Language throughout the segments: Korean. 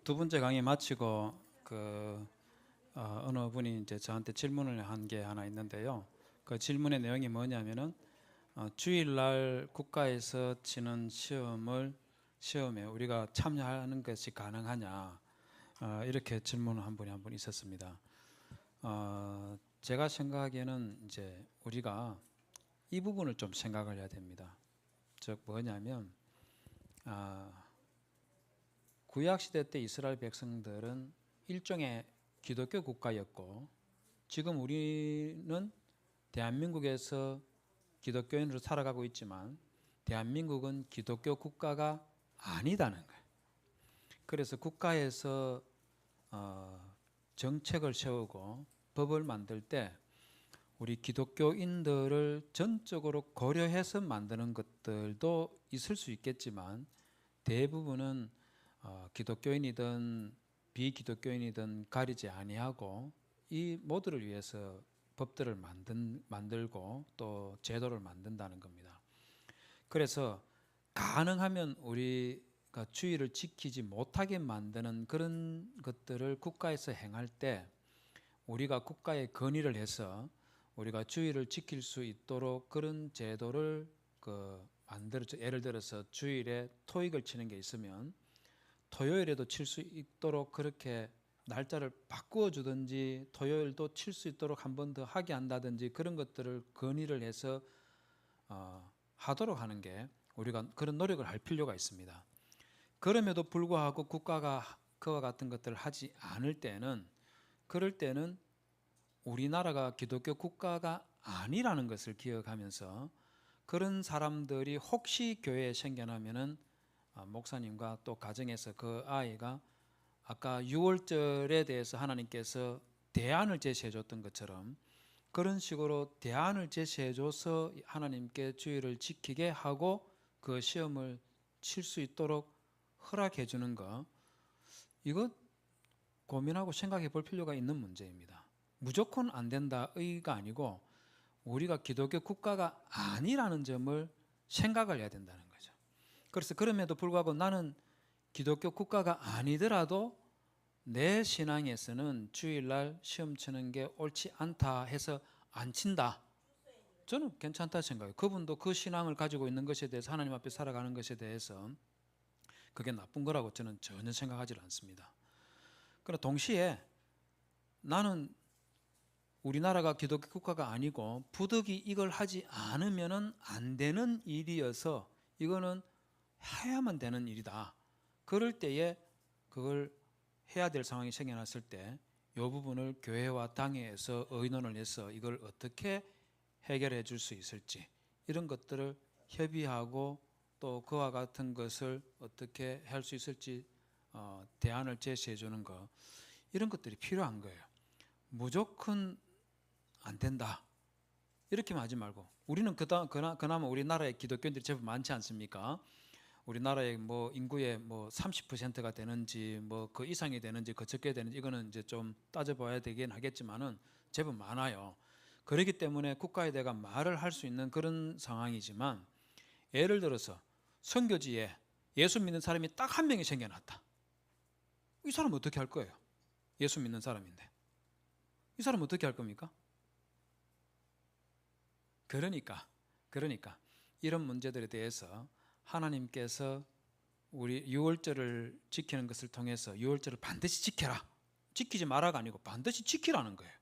두 번째 강의 마치고 어느 분이 이제 저한테 질문을 한 게 하나 있는데요. 그 질문의 내용이 뭐냐면은 주일날 국가에서 치는 시험에 우리가 참여하는 것이 가능하냐, 이렇게 질문을 한 분 있었습니다. 제가 생각하기에는 이제 우리가 이 부분을 좀 생각을 해야 됩니다. 즉 뭐냐면 구약 시대 때 이스라엘 백성들은 일종의 기독교 국가였고, 지금 우리는 대한민국에서 기독교인으로 살아가고 있지만 대한민국은 기독교 국가가 아니다는 거예요. 그래서 국가에서 정책을 세우고 법을 만들 때 우리 기독교인들을 전적으로 고려해서 만드는 것들도 있을 수 있겠지만, 대부분은 기독교인이든 비기독교인이든 가리지 아니하고 이 모두를 위해서 법들을 만들고 또 제도를 만든다는 겁니다. 그래서 가능하면 우리가 주의를 지키지 못하게 만드는 그런 것들을 국가에서 행할 때 우리가 국가에 건의를 해서 우리가 주의를 지킬 수 있도록 그런 제도를 만들어, 예를 들어서 주일에 토익을 치는 게 있으면 토요일에도 칠 수 있도록 그렇게 날짜를 바꾸어 주든지, 토요일도 칠 수 있도록 한 번 더 하게 한다든지, 그런 것들을 건의를 해서 하도록 하는 게, 우리가 그런 노력을 할 필요가 있습니다. 그럼에도 불구하고 국가가 그와 같은 것들을 하지 않을 때는, 그럴 때는 우리나라가 기독교 국가가 아니라는 것을 기억하면서, 그런 사람들이 혹시 교회에 생겨나면은 목사님과 또 가정에서 그 아이가 아까 6월절에 대해서 하나님께서 대안을 제시해 줬던 것처럼 그런 식으로 대안을 제시해 줘서 하나님께 주의를 지키게 하고 그 시험을 칠 수 있도록 허락해 주는 거, 이거 고민하고 생각해 볼 필요가 있는 문제입니다. 무조건 안 된다의가 아니고 우리가 기독교 국가가 아니라는 점을 생각을 해야 된다는 거죠. 그래서 그럼에도 불구하고 나는 기독교 국가가 아니더라도 내 신앙에서는 주일날 시험 치는 게 옳지 않다 해서 안 친다, 저는 괜찮다 생각해요. 그분도 그 신앙을 가지고 있는 것에 대해서, 하나님 앞에 살아가는 것에 대해서 그게 나쁜 거라고 저는 전혀 생각하지 않습니다. 그러나 동시에 나는 우리나라가 기독교 국가가 아니고 부득이 이걸 하지 않으면 안 되는 일이어서 이거는 해야만 되는 일이다, 그럴 때에 그걸 해야 될 상황이 생겨났을 때 이 부분을 교회와 당회에서 의논을 해서 이걸 어떻게 해결해 줄 수 있을지, 이런 것들을 협의하고 또 그와 같은 것을 어떻게 할 수 있을지 대안을 제시해 주는 것, 이런 것들이 필요한 거예요. 무조건 안 된다 이렇게만 하지 말고, 우리는 그나마 우리나라에 기독교인들이 제법 많지 않습니까? 우리나라의 뭐 인구의 뭐 30%가 되는지 뭐 그 이상이 되는지 그 적게 되는지, 이거는 이제 좀 따져봐야 되긴 하겠지만은 제법 많아요. 그렇기 때문에 국가에 대해 말을 할 수 있는 그런 상황이지만, 예를 들어서 선교지에 예수 믿는 사람이 딱 한 명이 생겨났다. 이 사람 어떻게 할 거예요? 예수 믿는 사람인데 이 사람 어떻게 할 겁니까? 그러니까 이런 문제들에 대해서 하나님께서 우리 유월절을 지키는 것을 통해서 유월절을 반드시 지켜라, 지키지 마라가 아니고 반드시 지키라는 거예요.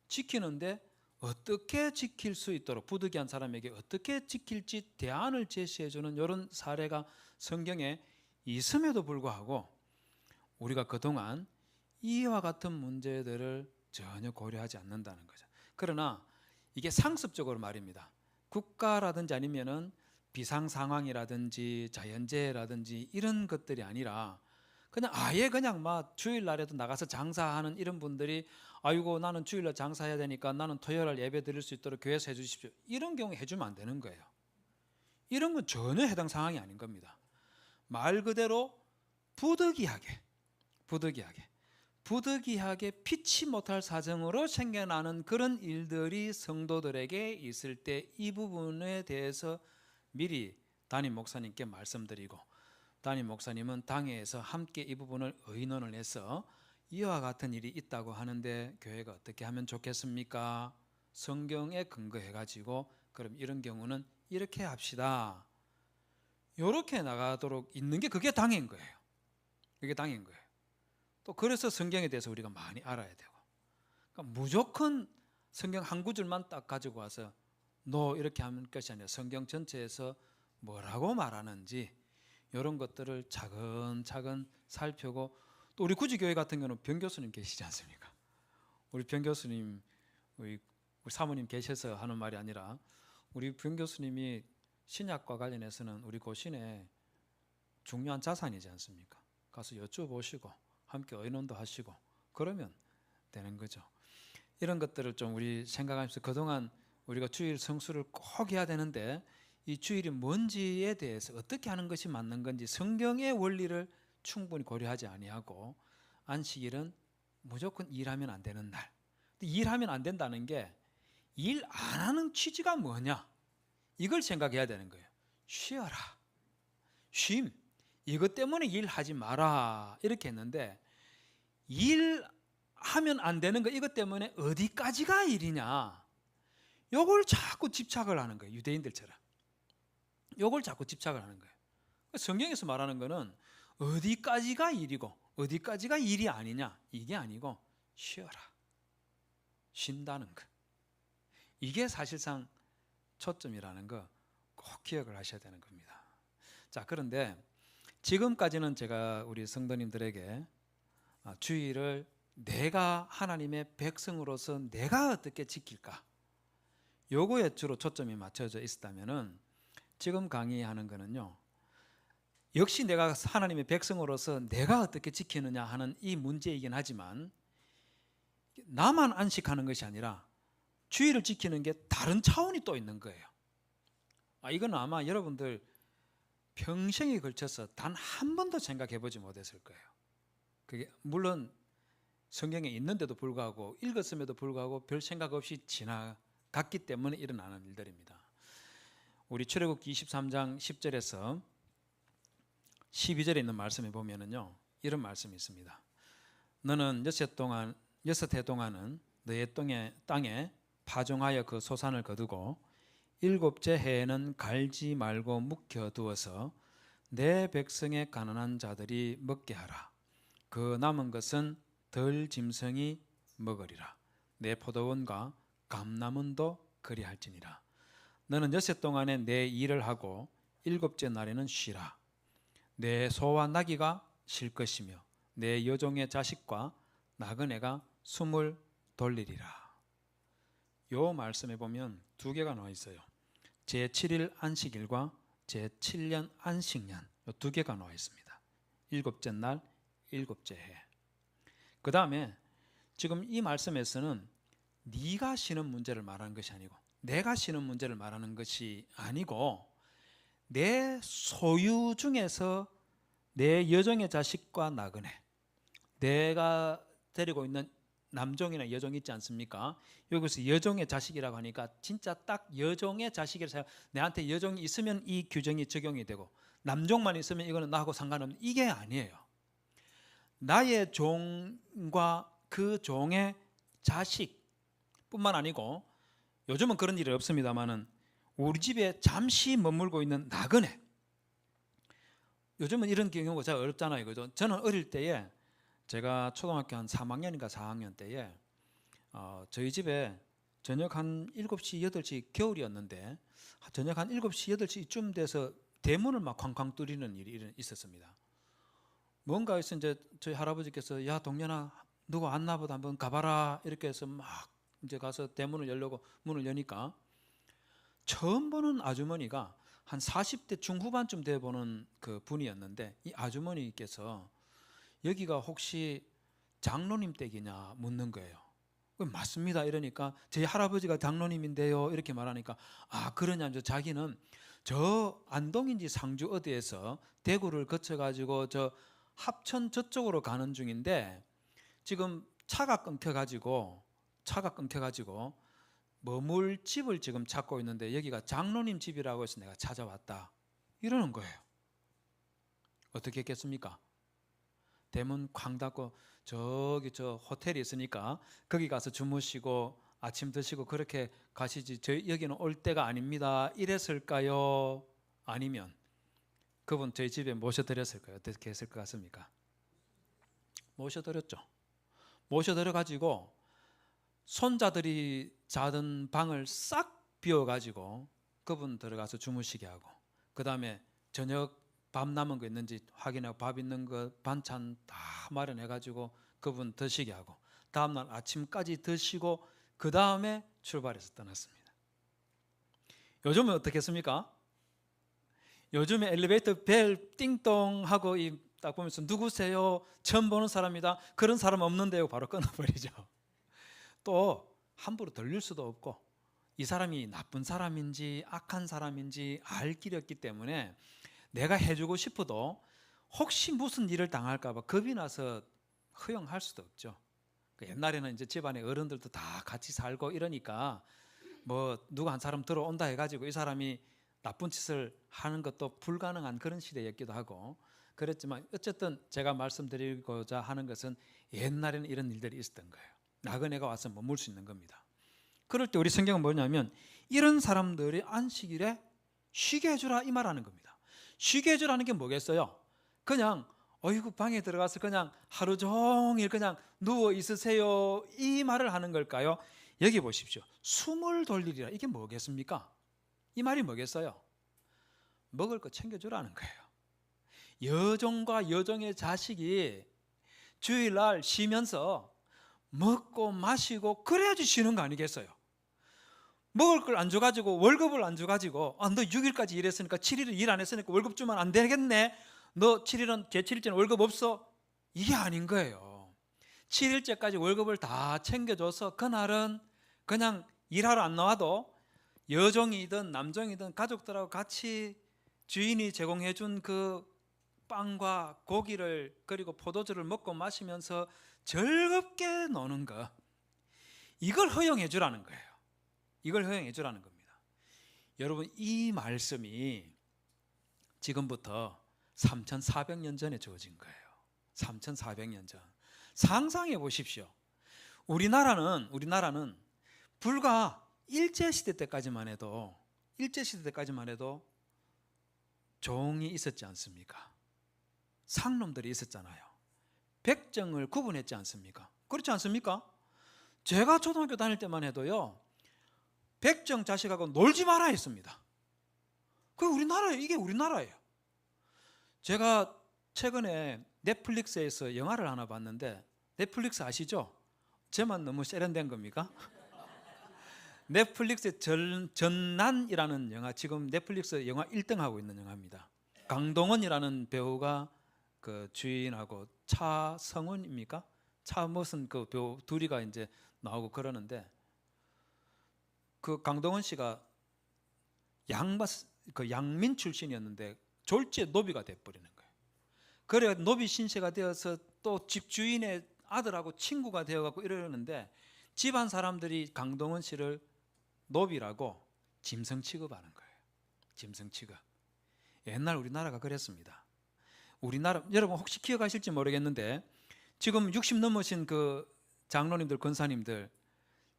지키는데 어떻게 지킬 수 있도록, 부득이한 사람에게 어떻게 지킬지 대안을 제시해주는 이런 사례가 성경에 있음에도 불구하고 우리가 그동안 이와 같은 문제들을 전혀 고려하지 않는다는 거죠. 그러나 이게 상습적으로 말입니다. 국가라든지 아니면은 비상 상황이라든지 자연재해라든지 이런 것들이 아니라 그냥 아예 그냥 막 주일날에도 나가서 장사하는 이런 분들이, 아이고 나는 주일날 장사해야 되니까 나는 토요일날 예배 드릴 수 있도록 교회에서 해주십시오, 이런 경우 해주면 안 되는 거예요. 이런 건 전혀 해당 상황이 아닌 겁니다. 말 그대로 부득이하게 피치 못할 사정으로 생겨나는 그런 일들이 성도들에게 있을 때 이 부분에 대해서 미리 담임 목사님께 말씀드리고, 담임 목사님은 당회에서 함께 이 부분을 의논을 해서 이와 같은 일이 있다고 하는데 교회가 어떻게 하면 좋겠습니까? 성경에 근거해 가지고 그럼 이런 경우는 이렇게 합시다. 이렇게 나가도록 있는 게 그게 당인 거예요. 그게 당인 거예요. 또 그래서 성경에 대해서 우리가 많이 알아야 되고, 그러니까 무조건 성경 한 구절만 딱 가지고 와서 너 이렇게 하는 것이 아니라 성경 전체에서 뭐라고 말하는지 이런 것들을 차근차근 살펴고, 또 우리 구지교회 같은 경우는 변 교수님 계시지 않습니까? 우리 변 교수님, 우리 사모님 계셔서 하는 말이 아니라 우리 변 교수님이 신약과 관련해서는 우리 고신의 중요한 자산이지 않습니까? 가서 여쭤보시고 함께 의논도 하시고 그러면 되는 거죠. 이런 것들을 좀 우리 생각하면서, 그동안 우리가 주일 성수를 꼭 해야 되는데 이 주일이 뭔지에 대해서 어떻게 하는 것이 맞는 건지 성경의 원리를 충분히 고려하지 아니하고, 안식일은 무조건 일하면 안 되는 날. 일하면 안 된다는 게 일 안 하는 취지가 뭐냐, 이걸 생각해야 되는 거예요. 쉬어라, 쉼, 이것 때문에 일하지 마라 이렇게 했는데, 일하면 안 되는 거 이것 때문에 어디까지가 일이냐, 요걸 자꾸 집착을 하는 거예요. 유대인들처럼 요걸 자꾸 집착을 하는 거예요. 성경에서 말하는 거는 어디까지가 일이고 어디까지가 일이 아니냐, 이게 아니고 쉬어라, 쉰다는 거, 이게 사실상 초점이라는 거 꼭 기억을 하셔야 되는 겁니다. 자, 그런데 지금까지는 제가 우리 성도님들에게 주일을 내가 하나님의 백성으로서 내가 어떻게 지킬까, 요거에 주로 초점이 맞춰져 있었다면은 지금 강의하는 거는요, 역시 내가 하나님의 백성으로서 내가 어떻게 지키느냐 하는 이 문제이긴 하지만, 나만 안식하는 것이 아니라 주일을 지키는 게 다른 차원이 또 있는 거예요. 이건 아마 여러분들 평생에 걸쳐서 단 한 번도 생각해 보지 못했을 거예요. 그게 물론 성경에 있는데도 불구하고, 읽었음에도 불구하고 별 생각 없이 지나갔기 때문에 일어나는 일들입니다. 우리 출애굽기 23장 10절에서 12절에 있는 말씀에 보면은요, 이런 말씀이 있습니다. 너는 6해 동안은 너의 땅에 파종하여 그 소산을 거두고 7째 해에는 갈지 말고 묵혀두어서 내 백성의 가난한 자들이 먹게 하라. 그 남은 것은 덜 짐승이 먹으리라. 내 포도원과 감람원도 그리할지니라. 너는 6해 동안에 내 일을 하고 7째 날에는 쉬라. 내 소와 나귀가 쉴 것이며 내 여종의 자식과 나그네가 숨을 돌리리라. 요 말씀에 보면 두 개가 나와 있어요. 제7일 안식일과 제7년 안식년, 요 두 개가 나와 있습니다. 7째 날, 7째 해. 그 다음에 지금 이 말씀에서는 네가 쉬는 문제를 말하는 것이 아니고, 내가 쉬는 문제를 말하는 것이 아니고, 내 소유 중에서 내 여종의 자식과 나그네, 내가 데리고 있는 남종이나 여종이 있지 않습니까? 여기서 여종의 자식이라고 하니까 진짜 딱 여종의 자식이라서 내한테 여종이 있으면 이 규정이 적용이 되고, 남종만 있으면 이거는 나하고 상관없는, 이게 아니에요. 나의 종과 그 종의 자식뿐만 아니고, 요즘은 그런 일이 없습니다만은 우리 집에 잠시 머물고 있는 나그네, 요즘은 이런 경우가 잘 어렵잖아요, 그죠? 저는 어릴 때에, 제가 초등학교 한 3학년인가 4학년 때에 저희 집에 저녁 한 7시, 8시, 겨울이었는데 저녁 한 7시, 8시쯤 돼서 대문을 막 쾅쾅 뚫리는 일이 있었습니다. 뭔가 해서 이제 저희 할아버지께서 야 동년아 누구 왔나 보다 한번 가봐라 이렇게 해서 막 이제 가서 대문을 열려고 문을 여니까 처음 보는 아주머니가 한 40대 중후반쯤 돼 보는 그 분이었는데, 이 아주머니께서 여기가 혹시 장로님 댁이냐 묻는 거예요. 맞습니다 이러니까 저희 할아버지가 장로님인데요 이렇게 말하니까, 그러냐, 자기는 저 안동인지 상주 어디에서 대구를 거쳐가지고 저 합천 저쪽으로 가는 중인데 지금 차가 끊겨가지고 머물 집을 지금 찾고 있는데 여기가 장로님 집이라고 해서 내가 찾아왔다 이러는 거예요. 어떻게 했겠습니까? 대문 쾅 닫고 저기 저 호텔이 있으니까 거기 가서 주무시고 아침 드시고 그렇게 가시지 저희 여기는 올 때가 아닙니다 이랬을까요? 아니면 그분 저희 집에 모셔드렸을까요? 어떻게 했을 것 같습니까? 모셔드렸죠. 모셔드려 가지고 손자들이 자던 방을 싹 비워가지고 그분 들어가서 주무시게 하고, 그 다음에 저녁 밥 남은 거 있는지 확인하고 밥 있는 거 반찬 다 마련해가지고 그분 드시게 하고, 다음날 아침까지 드시고 그 다음에 출발해서 떠났습니다. 요즘은 어떻겠습니까? 요즘에 엘리베이터 벨 띵동 하고 딱 보면서 누구세요? 처음 보는 사람이다. 그런 사람 없는데요. 바로 끊어버리죠. 또 함부로 들릴 수도 없고 이 사람이 나쁜 사람인지 악한 사람인지 알 길이 없기 때문에 내가 해주고 싶어도 혹시 무슨 일을 당할까 봐 겁이 나서 허용할 수도 없죠. 옛날에는 이제 집안에 어른들도 다 같이 살고 이러니까 뭐 누가 한 사람 들어온다 해가지고 이 사람이 나쁜 짓을 하는 것도 불가능한 그런 시대였기도 하고 그랬지만, 어쨌든 제가 말씀드리고자 하는 것은 옛날에는 이런 일들이 있었던 거예요. 나그네가 와서 머물 수 있는 겁니다. 그럴 때 우리 성경은 뭐냐면 이런 사람들이 안식일에 쉬게 해주라 이 말하는 겁니다. 쉬게 해주라는 게 뭐겠어요? 그냥 어이구 방에 들어가서 그냥 하루 종일 그냥 누워 있으세요 이 말을 하는 걸까요? 여기 보십시오. 숨을 돌리리라, 이게 뭐겠습니까? 이 말이 뭐겠어요? 먹을 거 챙겨주라는 거예요. 여종과 여종의 자식이 주일날 쉬면서 먹고 마시고 그래야지 쉬는 거 아니겠어요? 먹을 걸 안 줘가지고 월급을 안 줘가지고 너 6일까지 일했으니까 7일을 일 안 했으니까 월급 주면 안 되겠네, 너 7일은 개 7일째는 월급 없어, 이게 아닌 거예요. 7일째까지 월급을 다 챙겨줘서 그날은 그냥 일하러 안 나와도 여종이든 남종이든 가족들하고 같이 주인이 제공해 준 그 빵과 고기를 그리고 포도주를 먹고 마시면서 즐겁게 노는 거, 이걸 허용해 주라는 거예요. 이걸 허용해 주라는 겁니다. 여러분, 이 말씀이 지금부터 3,400년 전에 주어진 거예요. 3,400년 전. 상상해 보십시오. 우리나라는 불과 일제시대 때까지만 해도 종이 있었지 않습니까? 상놈들이 있었잖아요. 백정을 구분했지 않습니까? 그렇지 않습니까? 제가 초등학교 다닐 때만 해도요, 백정 자식하고 놀지 마라 했습니다. 이게 우리나라예요. 제가 최근에 넷플릭스에서 영화를 하나 봤는데, 넷플릭스 아시죠? 저만 너무 세련된 겁니까? 넷플릭스의 전난이라는 영화, 지금 넷플릭스 영화 1등하고 있는 영화입니다. 강동원이라는 배우가 그 주인하고 차성훈입니까? 차 무슨 그 배우 둘이가 이제 나오고 그러는데, 그 강동원 씨가 양민 출신이었는데 졸지에 노비가 돼버리는 거예요. 그래 노비 신세가 되어서 또 집주인의 아들하고 친구가 되어갖고 이러는데, 집안 사람들이 강동원 씨를 노비라고 짐승 취급하는 거예요. 짐승 취급. 옛날 우리나라가 그랬습니다. 우리나라, 여러분 혹시 기억하실지 모르겠는데 지금 60 넘으신 그 장로님들, 권사님들,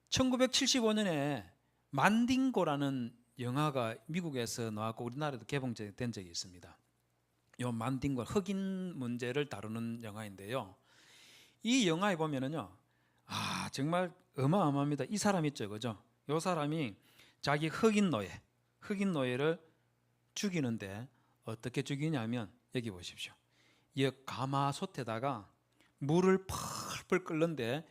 1975년에 만딩고라는 영화가 미국에서 나왔고 우리나라에도 개봉된 적이 있습니다. 이 만딩고, 흑인 문제를 다루는 영화인데요. 이 영화에 보면은요, 정말 어마어마합니다. 이 사람 있죠, 그죠? 이 사람이 자기 흑인 노예를 죽이는데 어떻게 죽이냐면, 여기 보십시오. 이 가마솥에다가 물을 펄펄 끓는데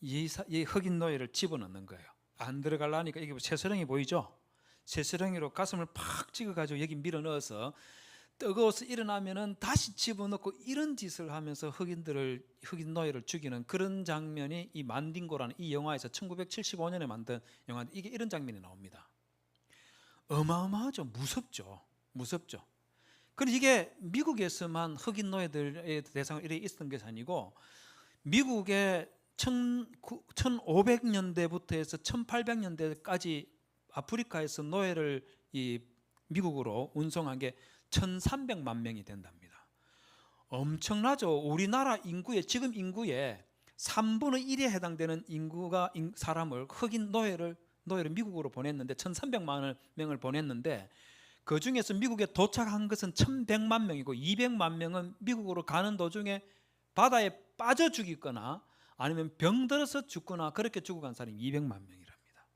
이 흑인 노예를 집어넣는 거예요. 안 들어가려니까 이게 쇠스령이 보이죠? 쇠스령이로 가슴을 팍 찍어가지고 여기 밀어 넣어서 뜨거워서 일어나면은 다시 집어넣고, 이런 짓을 하면서 흑인 노예를 죽이는 그런 장면이 이 만딩고라는 이 영화에서 1975년에 만든 영화인데, 이게 이런 장면이 나옵니다. 어마어마하죠. 무섭죠. 그런데 이게 미국에서만 흑인 노예들의 대상으로 이렇게 있었던 것이 아니고, 미국의 1500년대부터 해서 1800년대까지 아프리카에서 노예를 이 미국으로 운송한 게 1300만 명이 된답니다. 엄청나죠. 우리나라 인구의 지금 인구의 3분의 1에 해당되는 사람을 흑인 노예를 미국으로 보냈는데 1,300만 명을 보냈는데 그 중에서 미국에 도착한 것은 1,100만 명이고 200만 명은 미국으로 가는 도중에 바다에 빠져 죽이거나 아니면 병들어서 죽거나 그렇게 죽어간 사람이 200만 명이랍니다.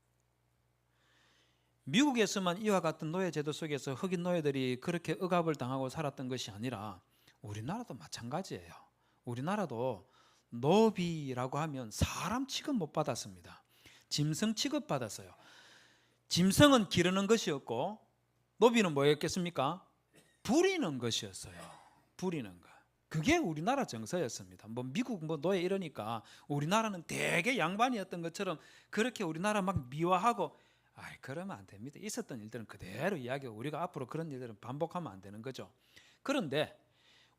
미국에서만 이와 같은 노예 제도 속에서 흑인 노예들이 그렇게 억압을 당하고 살았던 것이 아니라 우리나라도 마찬가지예요. 우리나라도 노비라고 하면 사람 취급 못 받았습니다. 짐승 취급 받았어요. 짐승은 기르는 것이었고 노비는 뭐였겠습니까? 부리는 것이었어요. 부리는 것. 그게 우리나라 정서였습니다. 뭐 미국 노예 이러니까 우리나라는 되게 양반이었던 것처럼 그렇게 우리나라 막 미화하고 그러면 안 됩니다. 있었던 일들은 그대로 이야기하고 우리가 앞으로 그런 일들은 반복하면 안 되는 거죠. 그런데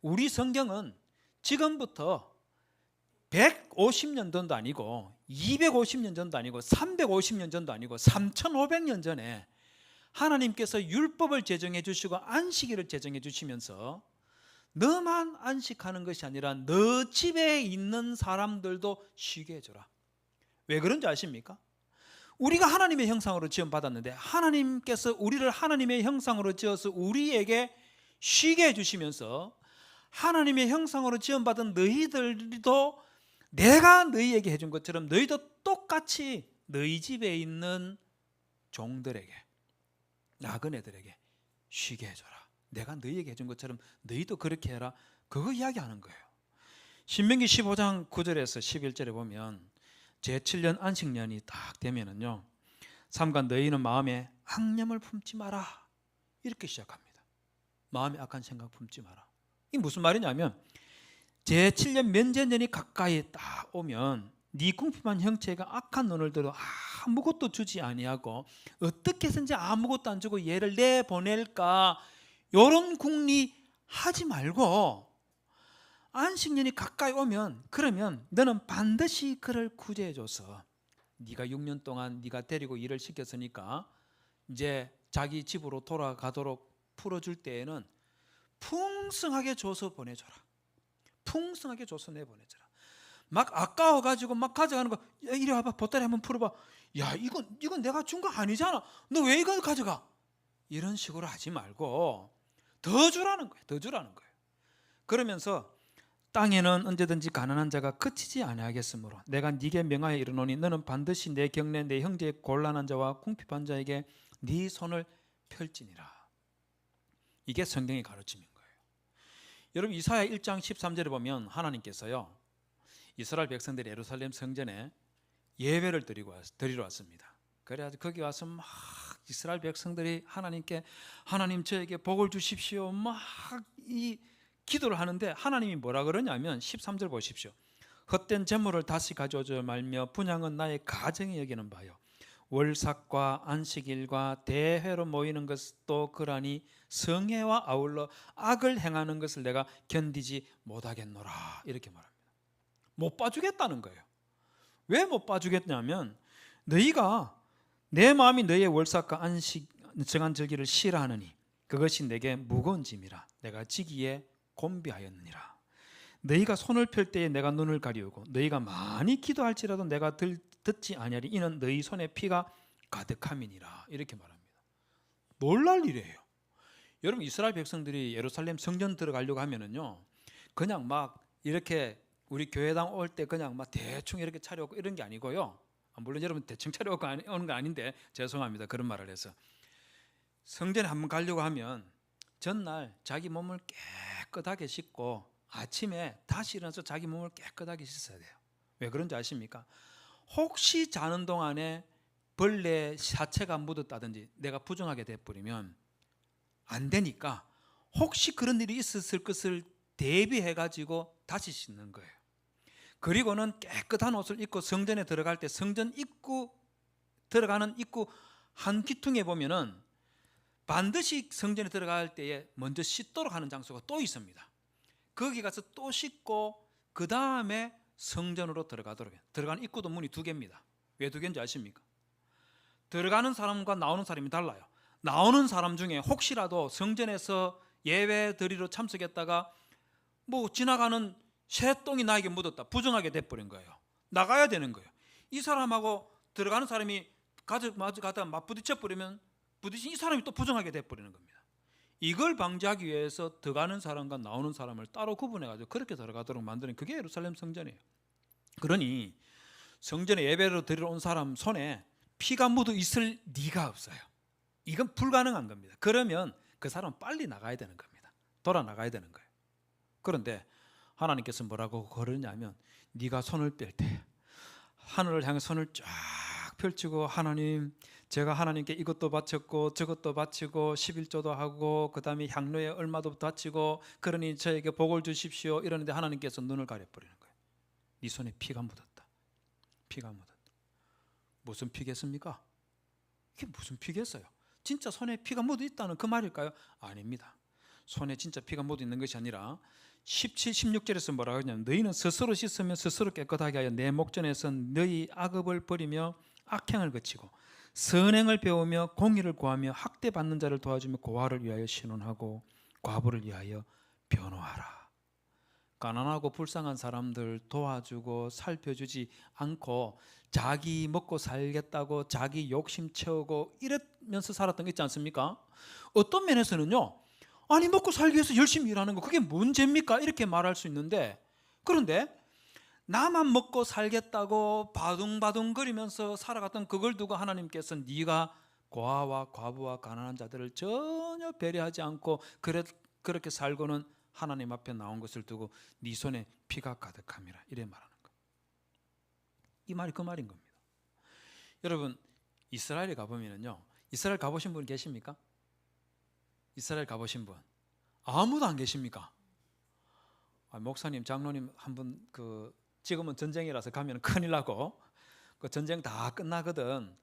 우리 성경은 지금부터 150년 전도 아니고 250년 전도 아니고 350년 전도 아니고 3500년 전에 하나님께서 율법을 제정해 주시고 안식일을 제정해 주시면서 너만 안식하는 것이 아니라 너 집에 있는 사람들도 쉬게 해줘라. 왜 그런지 아십니까? 우리가 하나님의 형상으로 지음받았는데 하나님께서 우리를 하나님의 형상으로 지어서 우리에게 쉬게 해주시면서 하나님의 형상으로 지음받은 너희들도 내가 너희에게 해준 것처럼 너희도 똑같이 너희 집에 있는 종들에게 나그네들에게 쉬게 해줘라. 내가 너희에게 해준 것처럼 너희도 그렇게 해라. 그거 이야기하는 거예요. 신명기 15장 9절에서 11절에 보면 제7년 안식년이 딱 되면은요, 삼가 너희는 마음에 악념을 품지 마라 이렇게 시작합니다. 마음에 악한 생각 품지 마라. 이게 무슨 말이냐면 제7년 면제년이 가까이 딱 오면 네 궁핍한 형체가 악한 눈을 들어 아무것도 주지 아니하고 어떻게 해서든지 아무것도 안 주고 얘를 내보낼까 이런 궁리 하지 말고 안식년이 가까이 오면 그러면 너는 반드시 그를 구제해줘서 네가 6년 동안 네가 데리고 일을 시켰으니까 이제 자기 집으로 돌아가도록 풀어줄 때에는 풍성하게 줘서 보내줘라. 풍성하게 줘서 내보내줘라. 막 아까워가지고 막 가져가는 거, 야, 이리 와봐, 보따리 한번 풀어봐. 야, 이건 내가 준 거 아니잖아. 너 왜 이걸 가져가? 이런 식으로 하지 말고 더 주라는 거예요. 더 주라는 거예요. 그러면서 땅에는 언제든지 가난한 자가 그치지 아니하겠으므로 내가 네게 명하여 이르노니 너는 반드시 내 경내 내 형제의 곤란한 자와 궁핍한 자에게 네 손을 펼지니라. 이게 성경의 가르침인 거예요. 여러분 이사야 1장 13절에 보면 하나님께서요 이스라엘 백성들이 예루살렘 성전에 예배를 드리러 왔습니다. 그래가지고 거기 와서 막 이스라엘 백성들이 하나님께 하나님 저에게 복을 주십시오 막 이 기도를 하는데 하나님이 뭐라 그러냐면 13절 보십시오. 헛된 재물을 다시 가져오지 말며 분향은 나의 가정에 여기는 바요. 월삭과 안식일과 대회로 모이는 것도 그러니 성회와 아울러 악을 행하는 것을 내가 견디지 못하겠노라 이렇게 말합니다. 못 봐주겠다는 거예요. 왜 못 봐주겠냐면 너희가 내 마음이 너희의 월삭과 안식 정한 절기를 싫어하느니 그것이 내게 무거운 짐이라 내가 지기에 곤비하였느니라. 너희가 손을 펼 때에 내가 눈을 가리우고 너희가 많이 기도할지라도 내가 듣지 아니하리 이는 너희 손에 피가 가득함이니라 이렇게 말합니다. 놀랄 일이에요. 여러분 이스라엘 백성들이 예루살렘 성전 들어가려고 하면은요 그냥 막 이렇게 우리 교회당 올 때 그냥 막 대충 이렇게 차려오고 이런 게 아니고요. 물론 여러분 대충 차려오고 오는 거 아닌데 죄송합니다. 그런 말을 해서 성전에 한번 가려고 하면 전날 자기 몸을 깨끗하게 씻고 아침에 다시 일어나서 자기 몸을 깨끗하게 씻어야 돼요. 왜 그런지 아십니까? 혹시 자는 동안에 벌레 사체가 묻었다든지 내가 부정하게 돼버리면 안 되니까 혹시 그런 일이 있었을 것을 대비해 가지고 다시 씻는 거예요. 그리고는 깨끗한 옷을 입고 성전에 들어갈 때 성전 입구 들어가는 입구 한 귀퉁이에 보면은 반드시 성전에 들어갈 때에 먼저 씻도록 하는 장소가 또 있습니다. 거기 가서 또 씻고 그 다음에 성전으로 들어가도록 해요. 들어가는 입구도 문이 2개입니다. 왜 2개인지 아십니까? 들어가는 사람과 나오는 사람이 달라요. 나오는 사람 중에 혹시라도 성전에서 예배 드리러 참석했다가 뭐 지나가는 새똥이 나에게 묻었다. 부정하게 돼버린 거예요. 나가야 되는 거예요. 이 사람하고 들어가는 사람이 가다가 맞부딪혀 버리면 부딪힌 이 사람이 또 부정하게 돼버리는 겁니다. 이걸 방지하기 위해서 들어가는 사람과 나오는 사람을 따로 구분해가지고 그렇게 들어가도록 만드는 그게 예루살렘 성전이에요. 그러니 성전에 예배를 드리러 온 사람 손에 피가 묻어 있을 리가 없어요. 이건 불가능한 겁니다. 그러면 그 사람은 빨리 나가야 되는 겁니다. 돌아 나가야 되는 거예요. 그런데 하나님께서 뭐라고 그러냐면 네가 손을 뺄 때 하늘을 향해 손을 쫙 펼치고 하나님, 제가 하나님께 이것도 바쳤고 저것도 바치고 11조도 하고 그 다음에 향로에 얼마도 바치고 그러니 저에게 복을 주십시오 이러는데 하나님께서 눈을 가려버리는 거예요. 네 손에 피가 묻었다. 피가 묻었다. 무슨 피겠습니까? 이게 무슨 피겠어요? 진짜 손에 피가 묻어 있다는 그 말일까요? 아닙니다. 손에 진짜 피가 묻어 있는 것이 아니라 17, 16절에서 뭐라고 하냐면 너희는 스스로 씻으며 스스로 깨끗하게 하여 내 목전에서 너희 악업을 버리며 악행을 그치고 선행을 배우며 공의를 구하며 학대받는 자를 도와주며 고아를 위하여 신원하고 과부를 위하여 변호하라. 가난하고 불쌍한 사람들 도와주고 살펴주지 않고 자기 먹고 살겠다고 자기 욕심 채우고 이러면서 살았던 게 있지 않습니까? 어떤 면에서는요, 아니 먹고 살기 위해서 열심히 일하는 거 그게 뭔 죄입니까? 이렇게 말할 수 있는데, 그런데 나만 먹고 살겠다고 바둥바둥거리면서 살아갔던 그걸 두고 하나님께서 네가 고아와 과부와 가난한 자들을 전혀 배려하지 않고 그렇게 살고는 하나님 앞에 나온 것을 두고 네 손에 피가 가득함이라 이래 말하는 거예요. 이 말이 그 말인 겁니다. 여러분, 이스라엘에 가보면요, 이스라엘 가보신 분 계십니까? 이스라엘 가보신 분 아무도 안 계십니까? 목사님, 장로님 한 분 지금은 전쟁이라서 가면 큰일 나고 그 전쟁 다 끝나거든.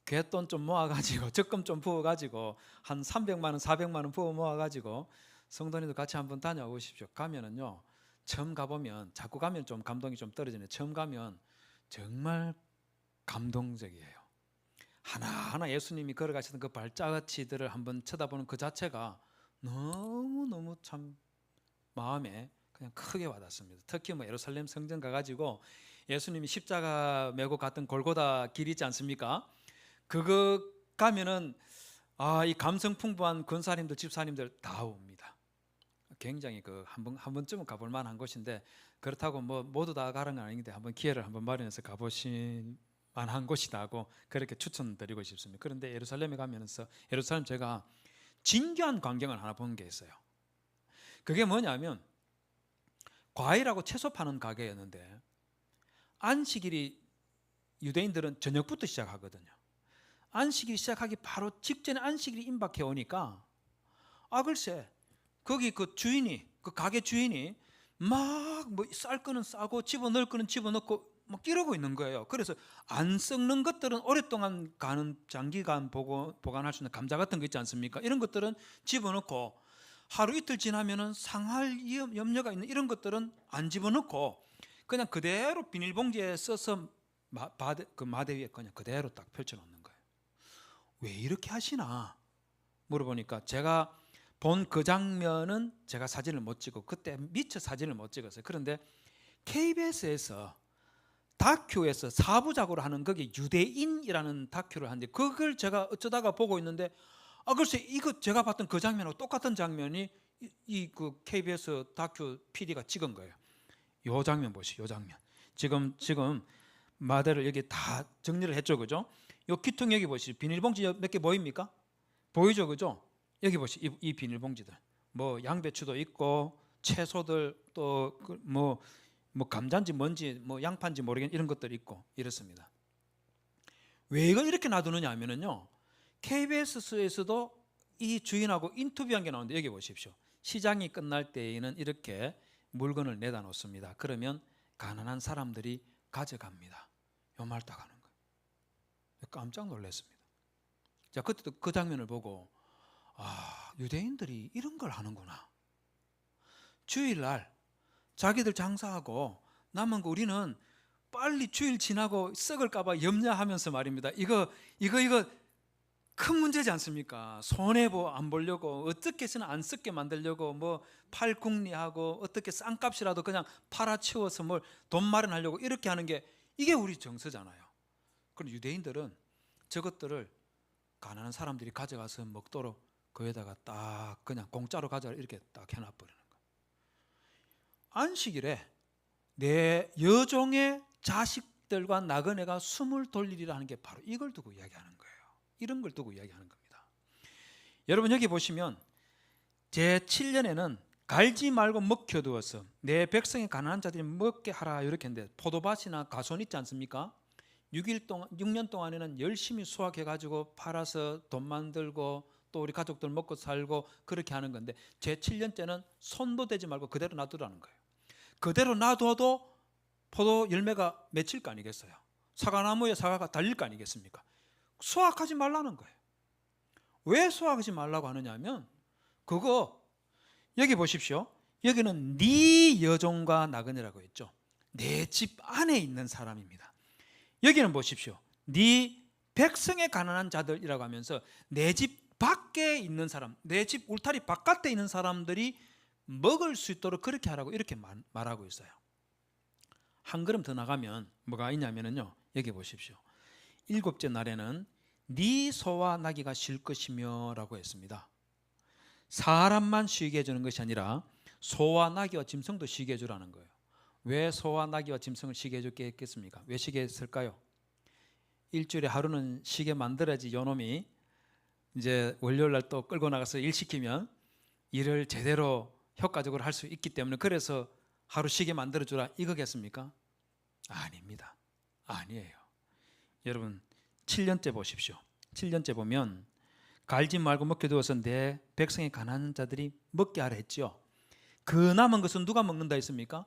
갯돈 좀 모아가지고 적금 좀 부어가지고 한 300만 원, 400만 원 부어 모아가지고 성도님도 같이 한번 다녀오십시오. 가면은요, 처음 가보면 자꾸 가면 좀 감동이 좀 떨어지네. 처음 가면 정말 감동적이에요. 하나하나 예수님이 걸어가시던 그 발자취들을 한번 쳐다보는 그 자체가 너무너무 참 마음에 그냥 크게 와닿습니다. 특히 예루살렘 성전 가가지고 예수님이 십자가 메고 갔던 골고다 길 있지 않습니까? 그거 가면은 이 감성 풍부한 권사님들, 집사님들 다 옵니다. 굉장히 한 번쯤은 가볼 만한 곳인데, 그렇다고 모두 다 가는 건 아닌데 한번 기회를 한번 마련해서 가보실 만한 곳이다 하고 그렇게 추천드리고 싶습니다. 그런데 예루살렘에 가면서 예루살렘 제가 진귀한 광경을 하나 본 게 있어요. 그게 뭐냐면 과일하고 채소 파는 가게였는데 안식일이 유대인들은 저녁부터 시작하거든요. 안식일 시작하기 바로 직전에 안식일이 임박해 오니까 글쎄 거기 그 가게 주인이 막 쌀 거는 싸고 집어넣을 거는 집어넣고 막 이러고 있는 거예요. 그래서 안 썩는 것들은 오랫동안 가는 장기간 보관할 수 있는 감자 같은 거 있지 않습니까? 이런 것들은 집어넣고 하루 이틀 지나면은 상할 염려가 있는 이런 것들은 안 집어넣고 그냥 그대로 비닐봉지에 써서 마대 위에 그냥 그대로 딱 펼쳐놓는 거예요. 왜 이렇게 하시나 물어보니까 제가 본 그 장면은 제가 사진을 못 찍고 그때 미처 사진을 못 찍었어요. 그런데 KBS에서 다큐에서 4부작으로 하는 거기 유대인이라는 다큐를 하는데 그걸 제가 어쩌다가 보고 있는데 글쎄 이거 제가 봤던 그 장면하고 똑같은 장면이 그 KBS 다큐 PD가 찍은 거예요. 요 장면 보시죠. 요 장면. 지금 마대를 여기 다 정리를 했죠, 그죠? 요 기퉁 여기 보시죠. 비닐봉지 몇 개 보입니까? 보이죠, 그죠? 여기 보시죠. 이 비닐봉지들. 양배추도 있고 채소들 또 감자인지 뭔지 양파인지 모르겠는 이런 것들이 있고 이렇습니다. 왜 이걸 이렇게 놔두느냐 하면은요, KBS에서도 이 주인하고 인터뷰한 게 나오는데 여기 보십시오. 시장이 끝날 때에는 이렇게 물건을 내다 놓습니다. 그러면 가난한 사람들이 가져갑니다. 요 말 딱 하는 거예요. 깜짝 놀랐습니다. 자, 그때도 그 장면을 보고 유대인들이 이런 걸 하는구나. 주일날 자기들 장사하고 남은 거 우리는 빨리 주일 지나고 썩을까봐 염려하면서 말입니다. 이거 큰 문제지 않습니까? 손해 안 보려고 어떻게 해서는 안 쓰게 만들려고 뭐 팔궁리하고 어떻게 싼값이라도 그냥 팔아치워서 뭘 돈 마련하려고 이렇게 하는 게 이게 우리 정서잖아요. 그럼 유대인들은 저것들을 가난한 사람들이 가져가서 먹도록 거기다가 딱 그냥 공짜로 가져가 이렇게 딱 해놔버리는 거예요. 안식일에 내 여종의 자식들과 나그네가 숨을 돌리리라 하는 게 바로 이걸 두고 이야기하는 거예요. 이런 걸 두고 이야기하는 겁니다. 여러분 여기 보시면 제7년에는 갈지 말고 먹혀두어서 내 백성의 가난한 자들이 먹게 하라 이렇게 했는데 포도밭이나 가손 있지 않습니까? 6년 동안에는 열심히 수확해가지고 팔아서 돈 만들고 또 우리 가족들 먹고 살고 그렇게 하는 건데 제7년째는 손도 대지 말고 그대로 놔두라는 거예요. 그대로 놔둬도 포도 열매가 맺힐 거 아니겠어요? 사과나무에 사과가 달릴 거 아니겠습니까? 수확하지 말라는 거예요. 왜 수확하지 말라고 하느냐 하면 그거 여기 보십시오. 여기는 네 여종과 나그네라고 했죠. 내 집 안에 있는 사람입니다. 여기는 보십시오. 네 백성의 가난한 자들이라고 하면서 내 집 밖에 있는 사람, 내 집 울타리 바깥에 있는 사람들이 먹을 수 있도록 그렇게 하라고 이렇게 말하고 있어요. 한 걸음 더 나가면 뭐가 있냐면요. 여기 보십시오. 7째 날에는 네 소와 나귀가 쉴 것이며 라고 했습니다. 사람만 쉬게 해주는 것이 아니라 소와 나귀와 짐승도 쉬게 해주라는 거예요. 왜 소와 나귀와 짐승을 쉬게 해줄게 했겠습니까? 왜 쉬게 했을까요? 일주일에 하루는 쉬게 만들어야지 요놈이 이제 월요일날 또 끌고 나가서 일 시키면 일을 제대로 효과적으로 할 수 있기 때문에 그래서 하루 쉬게 만들어주라 이거겠습니까? 아닙니다. 아니에요. 여러분 7년째 보십시오. 7년째 보면 갈지 말고 먹혀두어서 내 백성의 가난한 자들이 먹게 하라 했죠. 그 남은 것은 누가 먹는다 했습니까?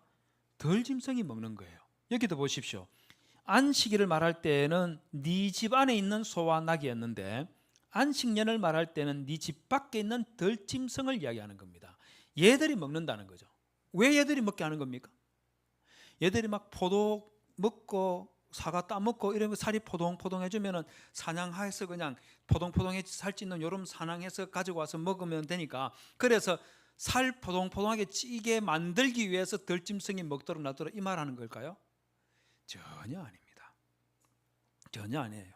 덜짐승이 먹는 거예요. 여기도 보십시오. 안식일을 말할 때는 네 집 안에 있는 소와 나귀였는데 안식년을 말할 때는 네 집 밖에 있는 덜짐승을 이야기하는 겁니다. 얘들이 먹는다는 거죠. 왜 얘들이 먹게 하는 겁니까? 얘들이 막 포도 먹고 사과 따먹고 이런 거 살이 포동포동 해주면은 사냥해서 그냥 포동포동해 살찌는 요런 사냥해서 가지고 와서 먹으면 되니까 그래서 살 포동포동하게 찌게 만들기 위해서 덜짐승이 먹도록 놔두라 이 말하는 걸까요? 전혀 아닙니다. 전혀 아니에요.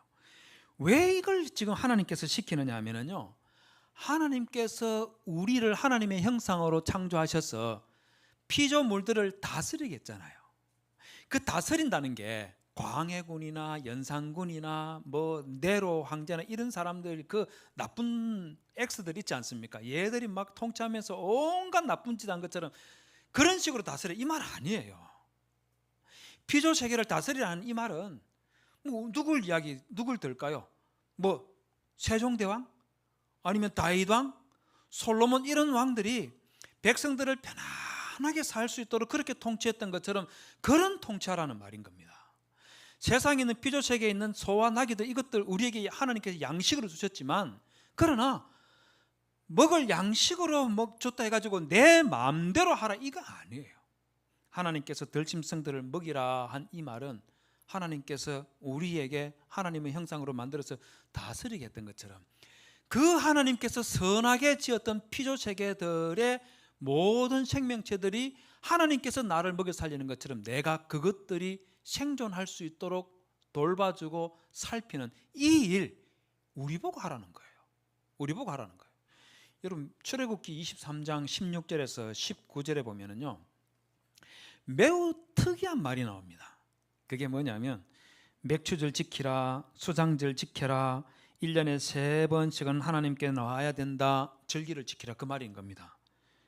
왜 이걸 지금 하나님께서 시키느냐 하면요. 하나님께서 우리를 하나님의 형상으로 창조하셔서 피조물들을 다스리겠잖아요. 그 다스린다는 게 광해군이나 연산군이나 뭐 네로 황제나 이런 사람들 그 나쁜 엑스들 있지 않습니까? 얘들이 막 통치하면서 온갖 나쁜 짓 한 것처럼 그런 식으로 다스려 이 말 아니에요. 피조 세계를 다스리라는 이 말은 뭐 누굴 들까요? 뭐 세종대왕 아니면 다윗왕, 솔로몬 이런 왕들이 백성들을 편안하게 살 수 있도록 그렇게 통치했던 것처럼 그런 통치하라는 말인 겁니다. 세상에 있는 피조세계에 있는 소와 나귀들 이것들 우리에게 하나님께서 양식으로 주셨지만 그러나 먹을 양식으로 줬다 해가지고 내 마음대로 하라 이거 아니에요. 하나님께서 들짐승들을 먹이라 한 이 말은 하나님께서 우리에게 하나님의 형상으로 만들어서 다스리게 했던 것처럼 그 하나님께서 선하게 지었던 피조세계들의 모든 생명체들이 하나님께서 나를 먹여 살리는 것처럼 내가 그것들이 생존할 수 있도록 돌봐주고 살피는 이 일 우리 보고 하라는 거예요. 우리 보고 하라는 거예요. 여러분 출애굽기 23장 16절에서 19절에 보면은요 매우 특이한 말이 나옵니다. 그게 뭐냐면 맥추절 지키라, 수장절 지켜라, 1년에 3번씩은 하나님께 나와야 된다, 절기를 지키라 그 말인 겁니다.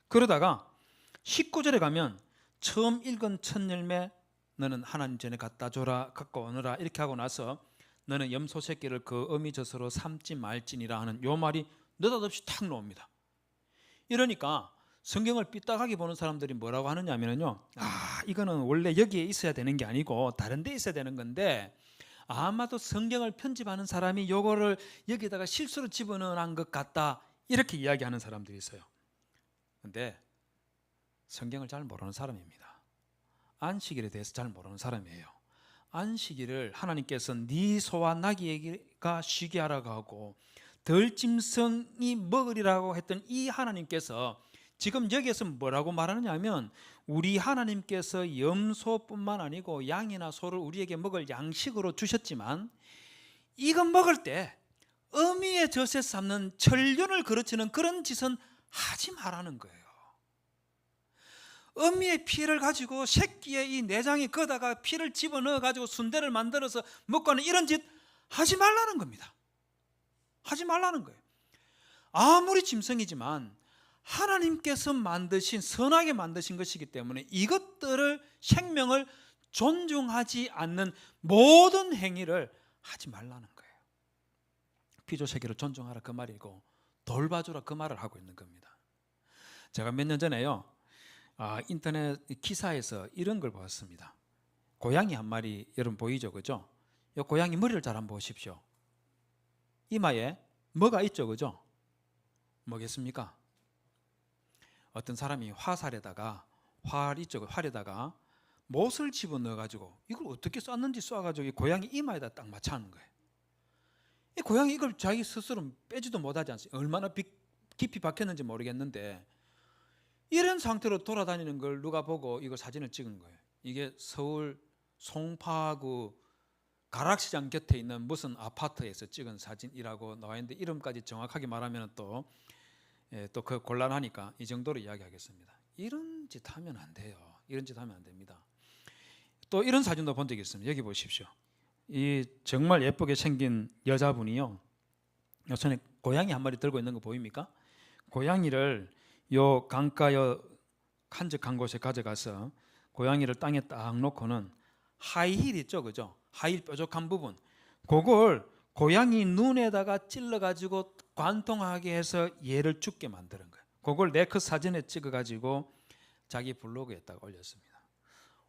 그러다가 19절에 가면 처음 읽은 첫 열매 너는 하나님 전에 갖다 줘라, 갖고 오너라 이렇게 하고 나서 너는 염소 새끼를 그 어미 젖으로 삼지 말지니라 하는 요 말이 느닷없이 탁 나옵니다. 이러니까 성경을 삐딱하게 보는 사람들이 뭐라고 하느냐 하면요, 이거는 원래 여기에 있어야 되는 게 아니고 다른 데 있어야 되는 건데 아마도 성경을 편집하는 사람이 요거를 여기다가 실수로 집어넣은 것 같다 이렇게 이야기하는 사람들이 있어요. 근데 성경을 잘 모르는 사람입니다. 안식일에 대해서 잘 모르는 사람이에요. 안식일을 하나님께서 네 소와 나귀가 쉬게 하라고 하고 들짐승이 먹으리라고 했던 이 하나님께서 지금 여기에서 뭐라고 말하느냐 하면 우리 하나님께서 염소뿐만 아니고 양이나 소를 우리에게 먹을 양식으로 주셨지만 이건 먹을 때 어미의 젖에 삼는 천륜을 그르치는 그런 짓은 하지 말라는 거예요. 어미의 피를 가지고 새끼의 이 내장에 거다가 피를 집어넣어 가지고 순대를 만들어서 먹고 하는 이런 짓 하지 말라는 겁니다. 하지 말라는 거예요. 아무리 짐승이지만 하나님께서 만드신 선하게 만드신 것이기 때문에 이것들을 생명을 존중하지 않는 모든 행위를 하지 말라는 거예요. 피조세계를 존중하라 그 말이고 돌봐주라 그 말을 하고 있는 겁니다. 제가 몇 년 전에요 인터넷 기사에서 이런 걸 봤습니다. 고양이 한 마리 여러분 보이죠, 그죠? 이 고양이 머리를 잘 한번 보십시오. 이마에 뭐가 있죠, 그죠? 뭐겠습니까? 어떤 사람이 활에다가 못을 집어넣어 가지고 이걸 어떻게 쐈는지 쏴가지고 이 고양이 이마에다 딱 맞춰하는 거예요. 이 고양이 이걸 자기 스스로 빼지도 못하지 않습니까? 얼마나 깊이 박혔는지 모르겠는데 이런 상태로 돌아다니는 걸 누가 보고 이거 사진을 찍은 거예요. 이게 서울 송파구 가락시장 곁에 있는 무슨 아파트에서 찍은 사진이라고 나와 있는데 이름까지 정확하게 말하면 또 그 곤란하니까 이 정도로 이야기하겠습니다. 이런 짓 하면 안 돼요. 이런 짓 하면 안 됩니다. 또 이런 사진도 본 적이 있습니다. 여기 보십시오. 이 정말 예쁘게 생긴 여자분이요. 손에 고양이 한 마리 들고 있는 거 보입니까? 고양이를 요 강가 한적한 곳에 가져가서 고양이를 땅에 딱 놓고는 하이힐 있죠, 그죠? 하이힐 뾰족한 부분, 그걸 고양이 눈에다가 찔러가지고 관통하게 해서 얘를 죽게 만드는 거예요. 그걸 네컷 사진에 찍어가지고 자기 블로그에다가 올렸습니다.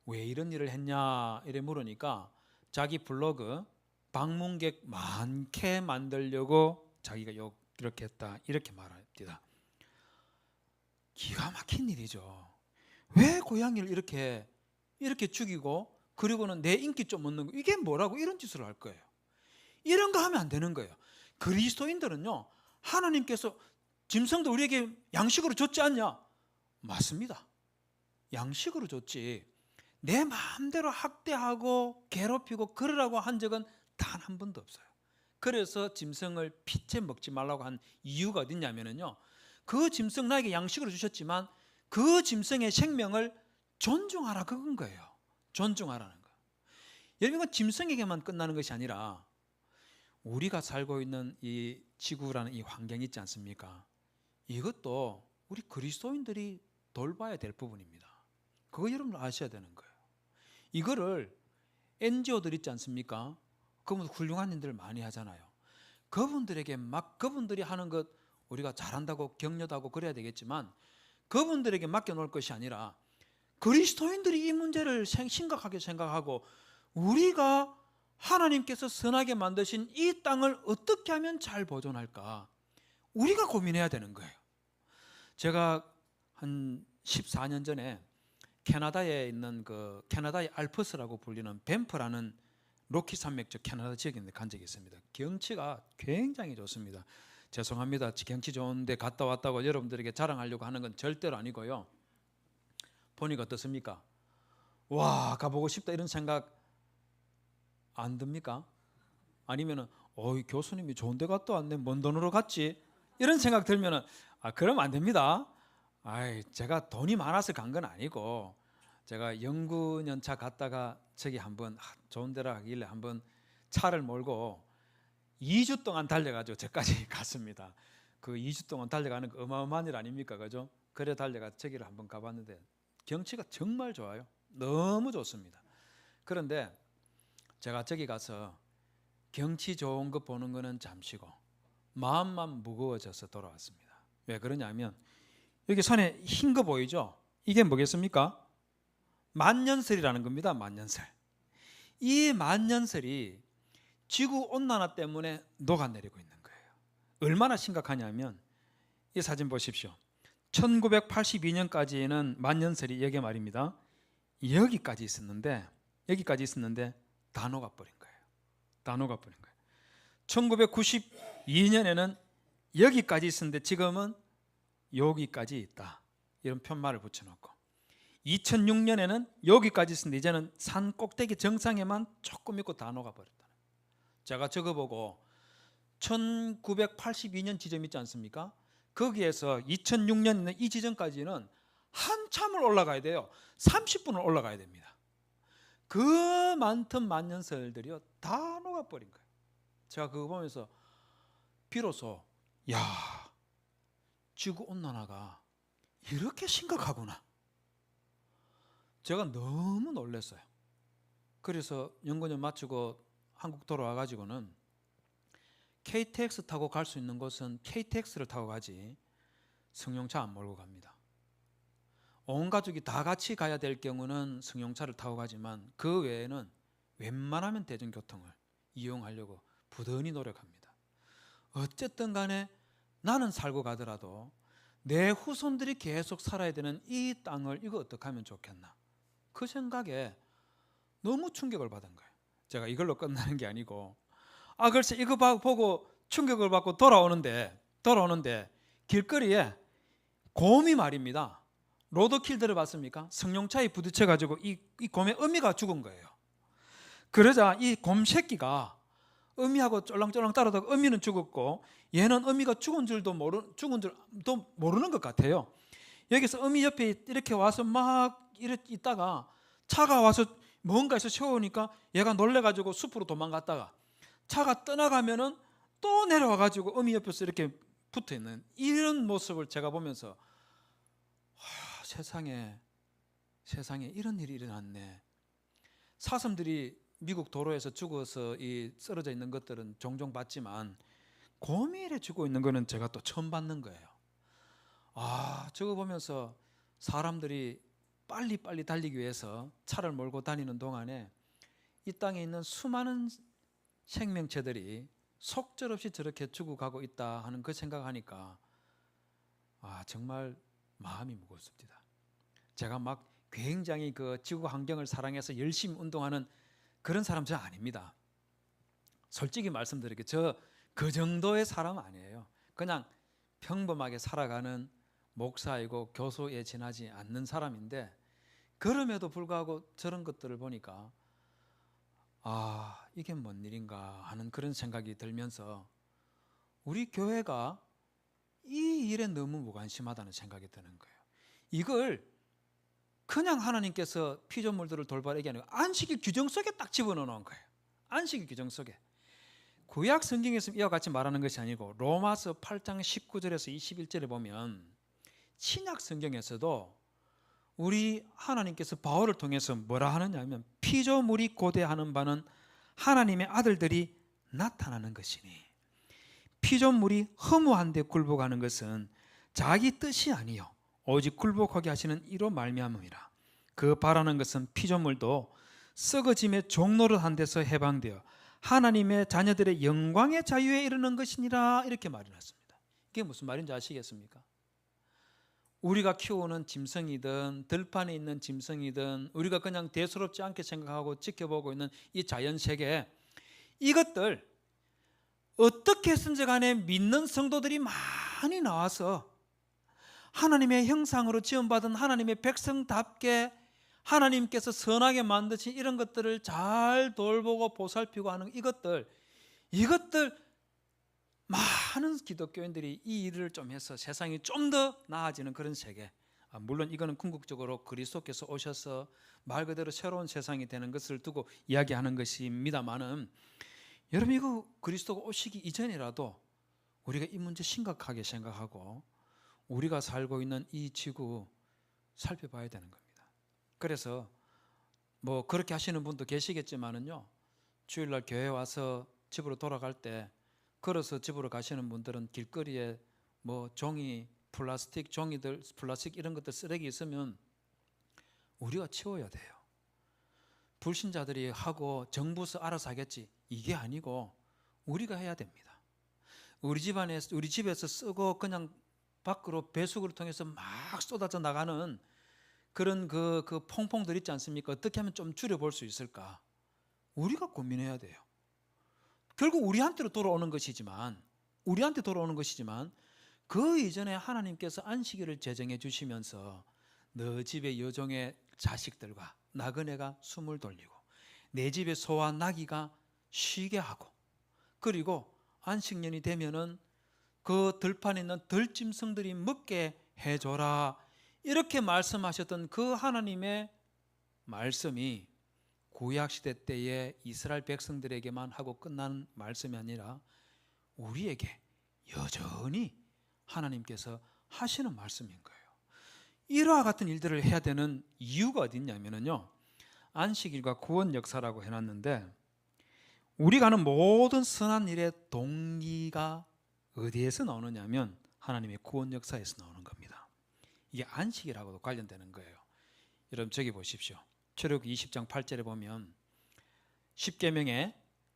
왜 이런 일을 했냐 이래 물으니까 자기 블로그 방문객 많게 만들려고 자기가 이렇게 했다 이렇게 말합니다. 기가 막힌 일이죠. 왜 고양이를 이렇게 죽이고 그리고는 내 인기 좀 얻는 거 이게 뭐라고 이런 짓을 할 거예요. 이런 거 하면 안 되는 거예요. 그리스도인들은요 하나님께서 짐승도 우리에게 양식으로 줬지 않냐? 맞습니다. 양식으로 줬지 내 마음대로 학대하고 괴롭히고 그러라고 한 적은 단 한 번도 없어요. 그래서 짐승을 피채 먹지 말라고 한 이유가 어딨냐면요 그 짐승 나에게 양식으로 주셨지만 그 짐승의 생명을 존중하라 그건 거예요. 존중하라는 거. 여러분 짐승에게만 끝나는 것이 아니라 우리가 살고 있는 이 지구라는 이 환경이 있지 않습니까? 이것도 우리 그리스도인들이 돌봐야 될 부분입니다. 그거 여러분 아셔야 되는 거예요. 이거를 NGO들 있지 않습니까? 그분들 훌륭한 일들 많이 하잖아요. 그분들에게 막 그분들이 하는 것 우리가 잘한다고 격려하고 그래야 되겠지만 그분들에게 맡겨놓을 것이 아니라 그리스도인들이 이 문제를 심각하게 생각하고 우리가 하나님께서 선하게 만드신 이 땅을 어떻게 하면 잘 보존할까 우리가 고민해야 되는 거예요. 제가 한 14년 전에 캐나다에 있는 그 캐나다의 알프스라고 불리는 밴프라는 로키 산맥 캐나다 지역에 간 적이 있습니다. 경치가 굉장히 좋습니다. 죄송합니다. 경치 좋은데 갔다 왔다고 여러분들에게 자랑하려고 하는 건 절대로 아니고요. 보니까 어떻습니까? 와 가보고 싶다 이런 생각 안 듭니까? 아니면은 교수님이 좋은 데 갔다 왔네 뭔 돈으로 갔지? 이런 생각 들면은 그러면 안 됩니다. 제가 돈이 많아서 간 건 아니고 제가 연구연차 갔다가 저기 한번 좋은 데라 하길래 한번 차를 몰고 2주 동안 달려가지고 저까지 갔습니다. 그 2주 동안 달려가는 거 어마어마한 일 아닙니까? 그죠? 그래 달려가 저기를 한번 가봤는데 경치가 정말 좋아요. 너무 좋습니다. 그런데 제가 저기 가서 경치 좋은 거 보는 거는 잠시고 마음만 무거워져서 돌아왔습니다. 왜 그러냐면 여기 산에 흰 거 보이죠? 이게 뭐겠습니까? 만년설이라는 겁니다. 만년설. 이 만년설이 지구온난화 때문에 녹아내리고 있는 거예요. 얼마나 심각하냐면 이 사진 보십시오. 1982년까지는 만년설이 여기 말입니다. 여기까지 있었는데 다 녹아버린 거예요. 다 녹아버린 거예요. 1992년에는 여기까지 있었는데 지금은 여기까지 있다. 이런 편말을 붙여놓고 2006년에는 여기까지 있었는데 이제는 산 꼭대기 정상에만 조금 있고 다 녹아버렸다. 제가 적어보고 1982년 지점 있지 않습니까? 거기에서 2006년 있는 이 지점까지는 한참을 올라가야 돼요. 30분을 올라가야 됩니다. 그 많던 만년설들이요 다 녹아버린 거예요. 제가 그거 보면서 비로소 야, 지구온난화가 이렇게 심각하구나. 제가 너무 놀랐어요. 그래서 연구년 마치고 한국 돌아와가지고는 KTX 타고 갈 수 있는 곳은 KTX를 타고 가지 승용차 안 몰고 갑니다. 온 가족이 다 같이 가야 될 경우는 승용차를 타고 가지만 그 외에는 웬만하면 대중교통을 이용하려고 부단히 노력합니다. 어쨌든 간에 나는 살고 가더라도 내 후손들이 계속 살아야 되는 이 땅을 이거 어떻게 하면 좋겠나, 그 생각에 너무 충격을 받은 거예요. 제가 이걸로 끝나는 게 아니고 글쎄 이거 보고 충격을 받고 돌아오는데 길거리에 곰이 말입니다. 로드킬 들어봤습니까? 승용차에 부딪혀가지고 이 곰의 어미가 죽은 거예요. 그러자 이 곰 새끼가 어미하고 쫄랑쫄랑 따라다가 어미는 죽었고 얘는 어미가 죽은 줄도 모르는 것 같아요. 여기서 어미 옆에 이렇게 와서 막 이렇게 있다가 차가 와서 뭔가에서 세우니까 얘가 놀래가지고 숲으로 도망갔다가 차가 떠나가면은 또 내려와가지고 어미 옆에서 이렇게 붙어있는 이런 모습을 제가 보면서 세상에 이런 일이 일어났네. 사슴들이 미국 도로에서 죽어서 쓰러져 있는 것들은 종종 봤지만 곰이 이래 죽어 있는 거는 제가 또 처음 봤는 거예요. 저거 보면서 사람들이 빨리 달리기 위해서 차를 몰고 다니는 동안에 이 땅에 있는 수많은 생명체들이 속절없이 저렇게 죽어가고 있다 하는 그 생각하니까 정말 마음이 무겁습니다. 제가 막 굉장히 그 지구 환경을 사랑해서 열심히 운동하는 그런 사람 저 아닙니다. 솔직히 말씀드릴게요. 저 그 정도의 사람 아니에요. 그냥 평범하게 살아가는 목사이고 교수에 지나지 않는 사람인데 그럼에도 불구하고 저런 것들을 보니까 이게 뭔 일인가 하는 그런 생각이 들면서 우리 교회가 이 일에 너무 무관심하다는 생각이 드는 거예요. 이걸 그냥 하나님께서 피조물들을 돌봐내게 아니고 안식일 규정 속에 딱 집어넣어 놓은 거예요. 안식일 규정 속에. 구약 성경에서 이와 같이 말하는 것이 아니고 로마서 8장 19절에서 21절에 보면 신약 성경에서도 우리 하나님께서 바울을 통해서 뭐라 하느냐 하면 피조물이 고대하는 바는 하나님의 아들들이 나타나는 것이니 피조물이 허무한 데 굴복하는 것은 자기 뜻이 아니요 오직 굴복하게 하시는 이로 말미암음이라. 그 바라는 것은 피조물도 썩어짐의 종노릇한 데서 해방되어 하나님의 자녀들의 영광의 자유에 이르는 것이니라. 이렇게 말해놨습니다. 이게 무슨 말인지 아시겠습니까? 우리가 키우는 짐승이든 들판에 있는 짐승이든 우리가 그냥 대수롭지 않게 생각하고 지켜보고 있는 이 자연세계, 이것들 어떻게 해서든지 간에 믿는 성도들이 많이 나와서 하나님의 형상으로 지음받은 하나님의 백성답게 하나님께서 선하게 만드신 이런 것들을 잘 돌보고 보살피고 하는 이것들 많은 기독교인들이 이 일을 좀 해서 세상이 좀 더 나아지는 그런 세계, 물론 이거는 궁극적으로 그리스도께서 오셔서 말 그대로 새로운 세상이 되는 것을 두고 이야기하는 것입니다만은 여러분 이거 그리스도가 오시기 이전이라도 우리가 이 문제 심각하게 생각하고 우리가 살고 있는 이 지구 살펴봐야 되는 겁니다. 그래서 뭐 그렇게 하시는 분도 계시겠지만은요, 주일날 교회 와서 집으로 돌아갈 때 걸어서 집으로 가시는 분들은 길거리에 뭐 종이, 플라스틱 종이들, 플라스틱 이런 것들 쓰레기 있으면 우리가 치워야 돼요. 불신자들이 하고 정부에서 알아서 하겠지, 이게 아니고 우리가 해야 됩니다. 우리 집에서 쓰고 그냥 밖으로 배수구를 통해서 막 쏟아져 나가는 그런 그 퐁퐁들 있지 않습니까? 어떻게 하면 좀 줄여볼 수 있을까? 우리가 고민해야 돼요. 결국 우리한테로 돌아오는 것이지만 우리한테 돌아오는 것이지만 그 이전에 하나님께서 안식일을 제정해 주시면서 너 집의 여종의 자식들과 나그네가 숨을 돌리고 내 집의 소와 나귀가 쉬게 하고 그리고 안식년이 되면은 그 들판에 있는 들짐승들이 먹게 해줘라 이렇게 말씀하셨던 그 하나님의 말씀이 구약시대 때에 이스라엘 백성들에게만 하고 끝난 말씀이 아니라 우리에게 여전히 하나님께서 하시는 말씀인 거예요. 이러한 같은 일들을 해야 되는 이유가 어디 있냐면요, 안식일과 구원 역사라고 해놨는데 우리가 하는 모든 선한 일의 동기가 어디에서 나오느냐면 하나님의 구원 역사에서 나오는 겁니다. 이게 안식일하고도 관련되는 거예요. 여러분 저기 보십시오. 출애굽기 20장 8절에 보면 10계명에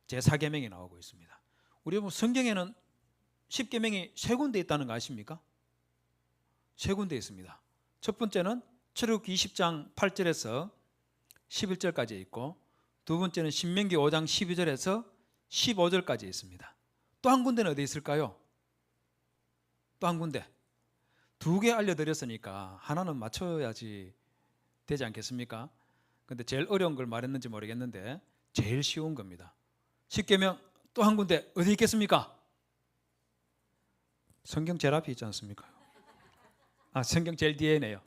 제4계명이 나오고 있습니다. 우리 성경에는 10계명이 세 군데 있다는 거 아십니까? 세 군데 있습니다. 첫 번째는 출애굽기 20장 8절에서 11절까지 있고 두 번째는 신명기 5장 12절에서 15절까지 있습니다. 또 한 군데는 어디 있을까요? 또 한 군데. 두 개 알려드렸으니까 하나는 맞춰야지 되지 않겠습니까? 근데 제일 어려운 걸 말했는지 모르겠는데 제일 쉬운 겁니다. 10계명 또 한 군데 어디 있겠습니까? 성경 제일 앞에 있지 않습니까? 성경 제일 뒤에네요.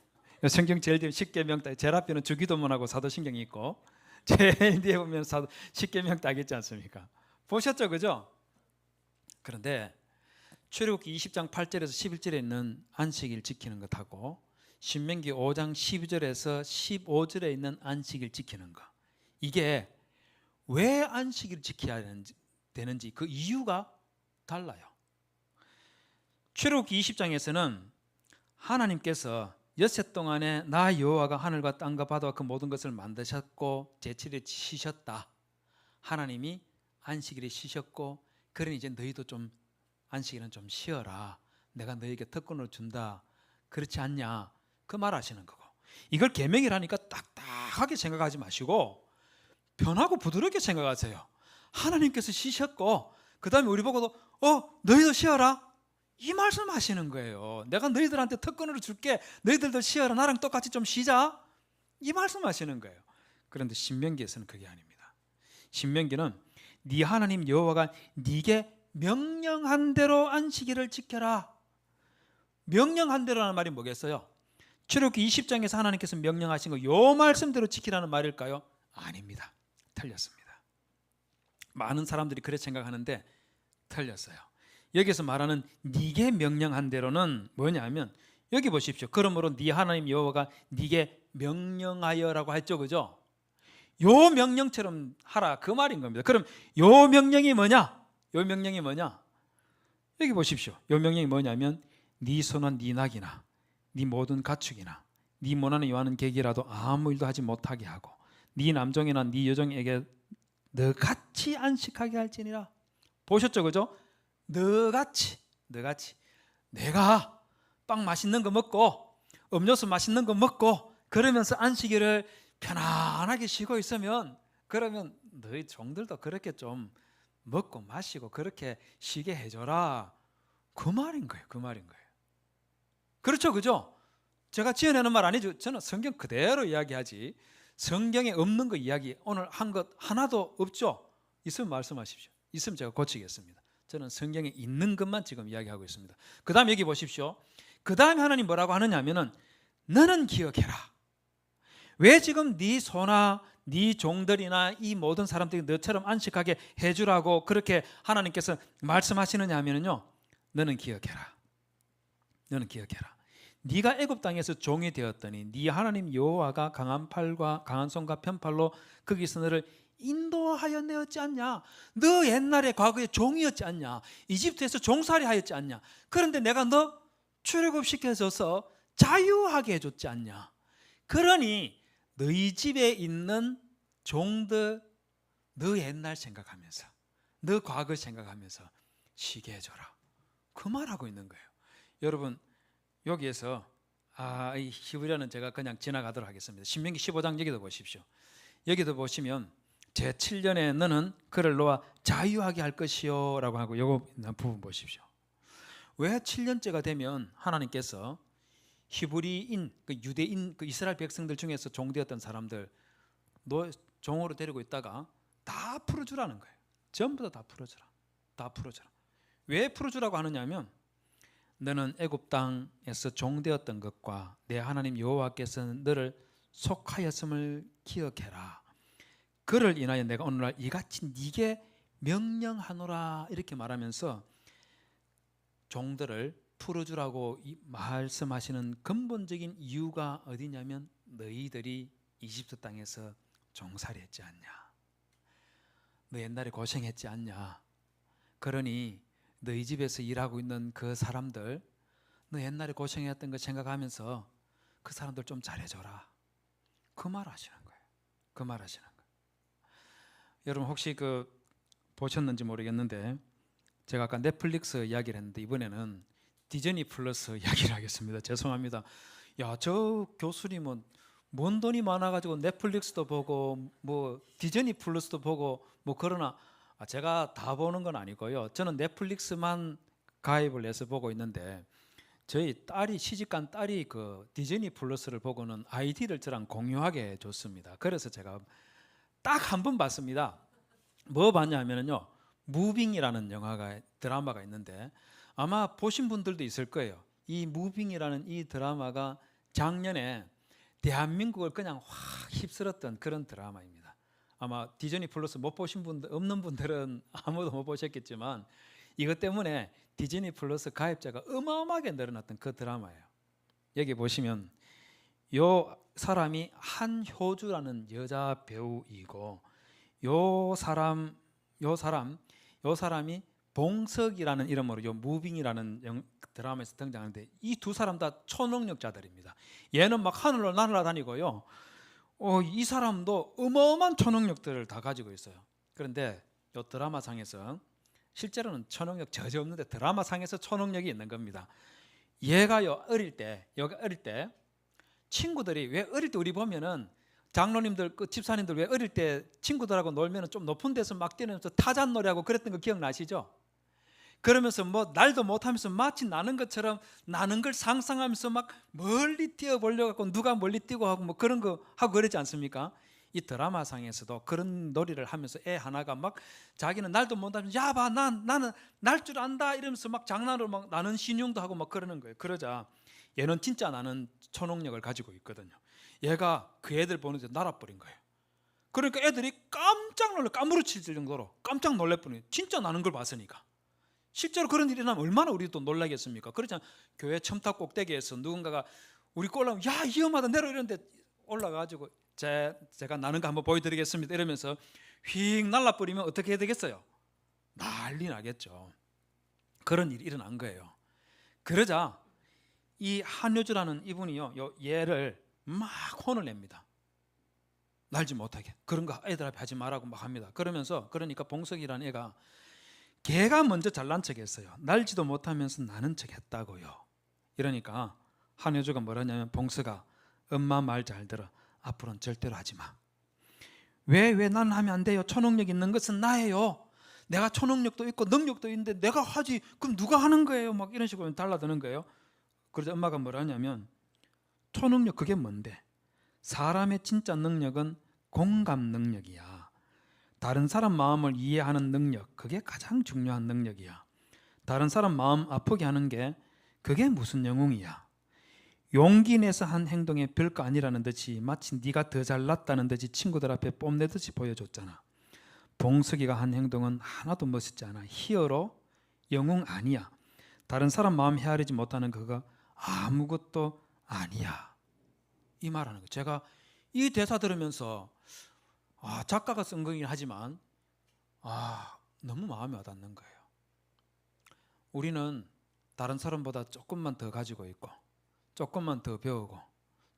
성경 제일 뒤에 10계명 제일 앞에는 주기도문하고 사도신경이 있고 제일 뒤에 보면 10계명 딱 있지 않습니까? 보셨죠, 그죠? 그런데 출애굽기 20장 8절에서 11절에 있는 안식일 지키는 것하고 신명기 5장 12절에서 15절에 있는 안식일 지키는 것, 이게 왜 안식일을 지켜야 되는지 그 이유가 달라요. 출애굽기 20장에서는 하나님께서 엿새 동안에 나 여호와가 하늘과 땅과 바다와 그 모든 것을 만드셨고 제7일에 쉬셨다. 하나님이 안식일에 쉬셨고 그러니 이제 너희도 좀 안식일은 좀 쉬어라. 내가 너희에게 특권을 준다. 그렇지 않냐? 그 말하시는 거고, 이걸 계명이라니까 딱딱하게 생각하지 마시고 편하고 부드럽게 생각하세요. 하나님께서 쉬셨고 그 다음에 우리 보고도 너희도 쉬어라 이 말씀하시는 거예요. 내가 너희들한테 특권을 줄게. 너희들도 쉬어라. 나랑 똑같이 좀 쉬자. 이 말씀하시는 거예요. 그런데 신명기에서는 그게 아닙니다. 신명기는 네 하나님 여호와가 네게 명령한 대로 안식일을 지켜라. 명령한 대로라는 말이 뭐겠어요? 출애굽기 20장에서 하나님께서 명령하신 거 요 말씀대로 지키라는 말일까요? 아닙니다. 틀렸습니다. 많은 사람들이 그렇게 생각하는데 틀렸어요. 여기서 말하는 네게 명령한 대로는 뭐냐면 여기 보십시오. 그러므로 네 하나님 여호와가 네게 명령하여라고 했죠, 그죠? 요 명령처럼 하라 그 말인 겁니다. 그럼 요 명령이 뭐냐? 요 명령이 뭐냐? 여기 보십시오. 요 명령이 뭐냐면 네 소나 네 낙이나 네 모든 가축이나 네 모나는 여하는 객이라도 아무 일도 하지 못하게 하고 네 남종이나 네 여종에게 너같이 안식하게 할지니라. 보셨죠, 그죠? 너같이 내가 빵 맛있는 거 먹고 음료수 맛있는 거 먹고 그러면서 안식일을 편안하게 쉬고 있으면 그러면 너희 종들도 그렇게 좀 먹고 마시고 그렇게 쉬게 해줘라. 그 말인 거예요. 그 말인 거예요. 그렇죠, 그죠? 제가 지어내는 말 아니죠. 저는 성경 그대로 이야기하지 성경에 없는 거 이야기 오늘 한 것 하나도 없죠? 있으면 말씀하십시오. 있으면 제가 고치겠습니다. 저는 성경에 있는 것만 지금 이야기하고 있습니다. 그 다음 여기 보십시오. 그 다음에 하나님 뭐라고 하느냐 하면은 너는 기억해라. 왜 지금 네 소나 네 종들이나 이 모든 사람들이 너처럼 안식하게 해주라고 그렇게 하나님께서 말씀하시느냐 하면은요, 너는 기억해라. 너는 기억해라. 네가 애굽 땅에서 종이 되었더니 네 하나님 여호와가 강한 팔과 강한 손과 편팔로 거기서 너를 인도하여 내었지 않냐? 너 옛날에 과거에 종이었지 않냐? 이집트에서 종살이 하였지 않냐? 그런데 내가 너 출애굽시켜줘서 자유하게 해줬지 않냐? 그러니 너희 집에 있는 종들 너 옛날 생각하면서 너 과거 생각하면서 쉬게 해줘라. 그 말하고 있는 거예요. 여러분 여기에서 이 히브리어는 제가 그냥 지나가도록 하겠습니다. 신명기 15장 여기도 보십시오. 여기도 보시면 제7년에 너는 그를 놓아 자유하게 할 것이요 라고 하고 요거 부분 보십시오. 왜 7년째가 되면 하나님께서 히브리인, 그 유대인, 그 이스라엘 백성들 중에서 종되었던 사람들 종으로 데리고 있다가 다 풀어주라는 거예요. 전부 다 풀어주라. 다 풀어주라. 왜 풀어주라고 하느냐면 너는 애굽 땅에서 종되었던 것과 내 하나님 여호와께서 너를 속하였음을 기억해라. 그를 인하여 내가 오늘날 이같이 네게 명령하노라 이렇게 말하면서 종들을 풀어주라고 말씀하시는 근본적인 이유가 어디냐면 너희들이 이집트 땅에서 종살이했지 않냐. 너 옛날에 고생했지 않냐. 그러니 너희 집에서 일하고 있는 그 사람들 너 옛날에 고생했던 거 생각하면서 그 사람들 좀 잘해줘라. 그 말 하시는 거예요. 그 말 하시는 거예요. 여러분 혹시 보셨는지 모르겠는데 제가 아까 넷플릭스 이야기를 했는데 이번에는 디즈니 플러스 이야기를 하겠습니다. 죄송합니다. 야, 저 교수님은 뭔 돈이 많아가지고 넷플릭스도 보고 뭐 디즈니 플러스도 보고 뭐 그러나 제가 다 보는 건 아니고요. 저는 넷플릭스만 가입을 해서 보고 있는데 저희 딸이 시집간 딸이 그 디즈니 플러스를 보고는 아이디를 저랑 공유하게 해줬습니다. 그래서 제가 딱 한 번 봤습니다. 뭐 봤냐면요, 무빙이라는 드라마가 있는데 아마 보신 분들도 있을 거예요. 이 무빙이라는 이 드라마가 작년에 대한민국을 그냥 확 휩쓸었던 그런 드라마입니다. 아마 디즈니 플러스 못 보신 분들, 없는 분들은 아무도 못 보셨겠지만 이것 때문에 디즈니 플러스 가입자가 어마어마하게 늘어났던 그 드라마예요. 여기 보시면 요 사람이 한효주라는 여자 배우이고 요 사람이 봉석이라는 이름으로 요 무빙이라는 드라마에서 등장하는데 이 두 사람 다 초능력자들입니다. 얘는 막 하늘로 날아다니고요. 이 사람도 어마어마한 초능력들을 다 가지고 있어요. 그런데 요 드라마상에서 실제로는 초능력 전혀 없는데 드라마상에서 초능력이 있는 겁니다. 얘가 어릴 때 친구들이 왜 어릴 때 우리 보면은 장로님들, 집사님들 왜 어릴 때 친구들하고 놀면 좀 높은 데서 막 뛰면서 타잔 노래하고 그랬던 거 기억나시죠? 그러면서 뭐 날도 못하면서 마치 나는 것처럼 나는 걸 상상하면서 막 멀리 뛰어보려고 누가 멀리 뛰고 하고 뭐 그런 거 하고 그러지 않습니까? 이 드라마상에서도 그런 놀이를 하면서 애 하나가 막 자기는 날도 못하면서 야 봐 나는 날 줄 안다 이러면서 막 장난으로 막 나는 신용도 하고 막 그러는 거예요. 그러자 얘는 진짜 나는 초능력을 가지고 있거든요. 얘가 그 애들 보는데 날아버린 거예요. 그러니까 애들이 깜짝 놀라 까무러칠 정도로 깜짝 놀랄 뿐이에요. 진짜 나는 걸 봤으니까. 실제로 그런 일이 나면 얼마나 우리도 놀라겠습니까? 그렇잖아요. 교회 첨탑 꼭대기에서 누군가가 우리 거 올라오면 야 위험하다 내려 이러는데 올라가가지고 제가 나는 거 한번 보여드리겠습니다 이러면서 휙 날라버리면 어떻게 해야 되겠어요? 난리 나겠죠. 그런 일이 일어난 거예요. 그러자 이 한효주라는 이분이요 얘를 막 혼을 냅니다. 날지 못하게 그런 거 애들 앞에 하지 말라고 막 합니다. 그러니까 봉석이라는 애가 걔가 먼저 잘난 척했어요. 날지도 못하면서 나는 척했다고요. 이러니까 한효주가 뭐라냐면 봉석아 엄마 말 잘 들어. 앞으로는 절대로 하지 마. 왜 나는 하면 안 돼요? 초능력 있는 것은 나예요. 내가 초능력도 있고 능력도 있는데 내가 하지 그럼 누가 하는 거예요? 막 이런 식으로 달라드는 거예요. 그래서 엄마가 뭐라냐면 초능력 그게 뭔데? 사람의 진짜 능력은 공감 능력이야. 다른 사람 마음을 이해하는 능력, 그게 가장 중요한 능력이야. 다른 사람 마음 아프게 하는 게 그게 무슨 영웅이야. 용기 내서 한 행동에 별거 아니라는 듯이 마치 네가 더 잘났다는 듯이 친구들 앞에 뽐내듯이 보여줬잖아. 봉석이가 한 행동은 하나도 멋있지 않아. 히어로, 영웅 아니야. 다른 사람 마음 헤아리지 못하는 그거 아무것도 아니야. 이 말하는 거예요. 제가 이 대사 들으면서 작가가 쓴 거긴 하지만 너무 마음에 와닿는 거예요. 우리는 다른 사람보다 조금만 더 가지고 있고 조금만 더 배우고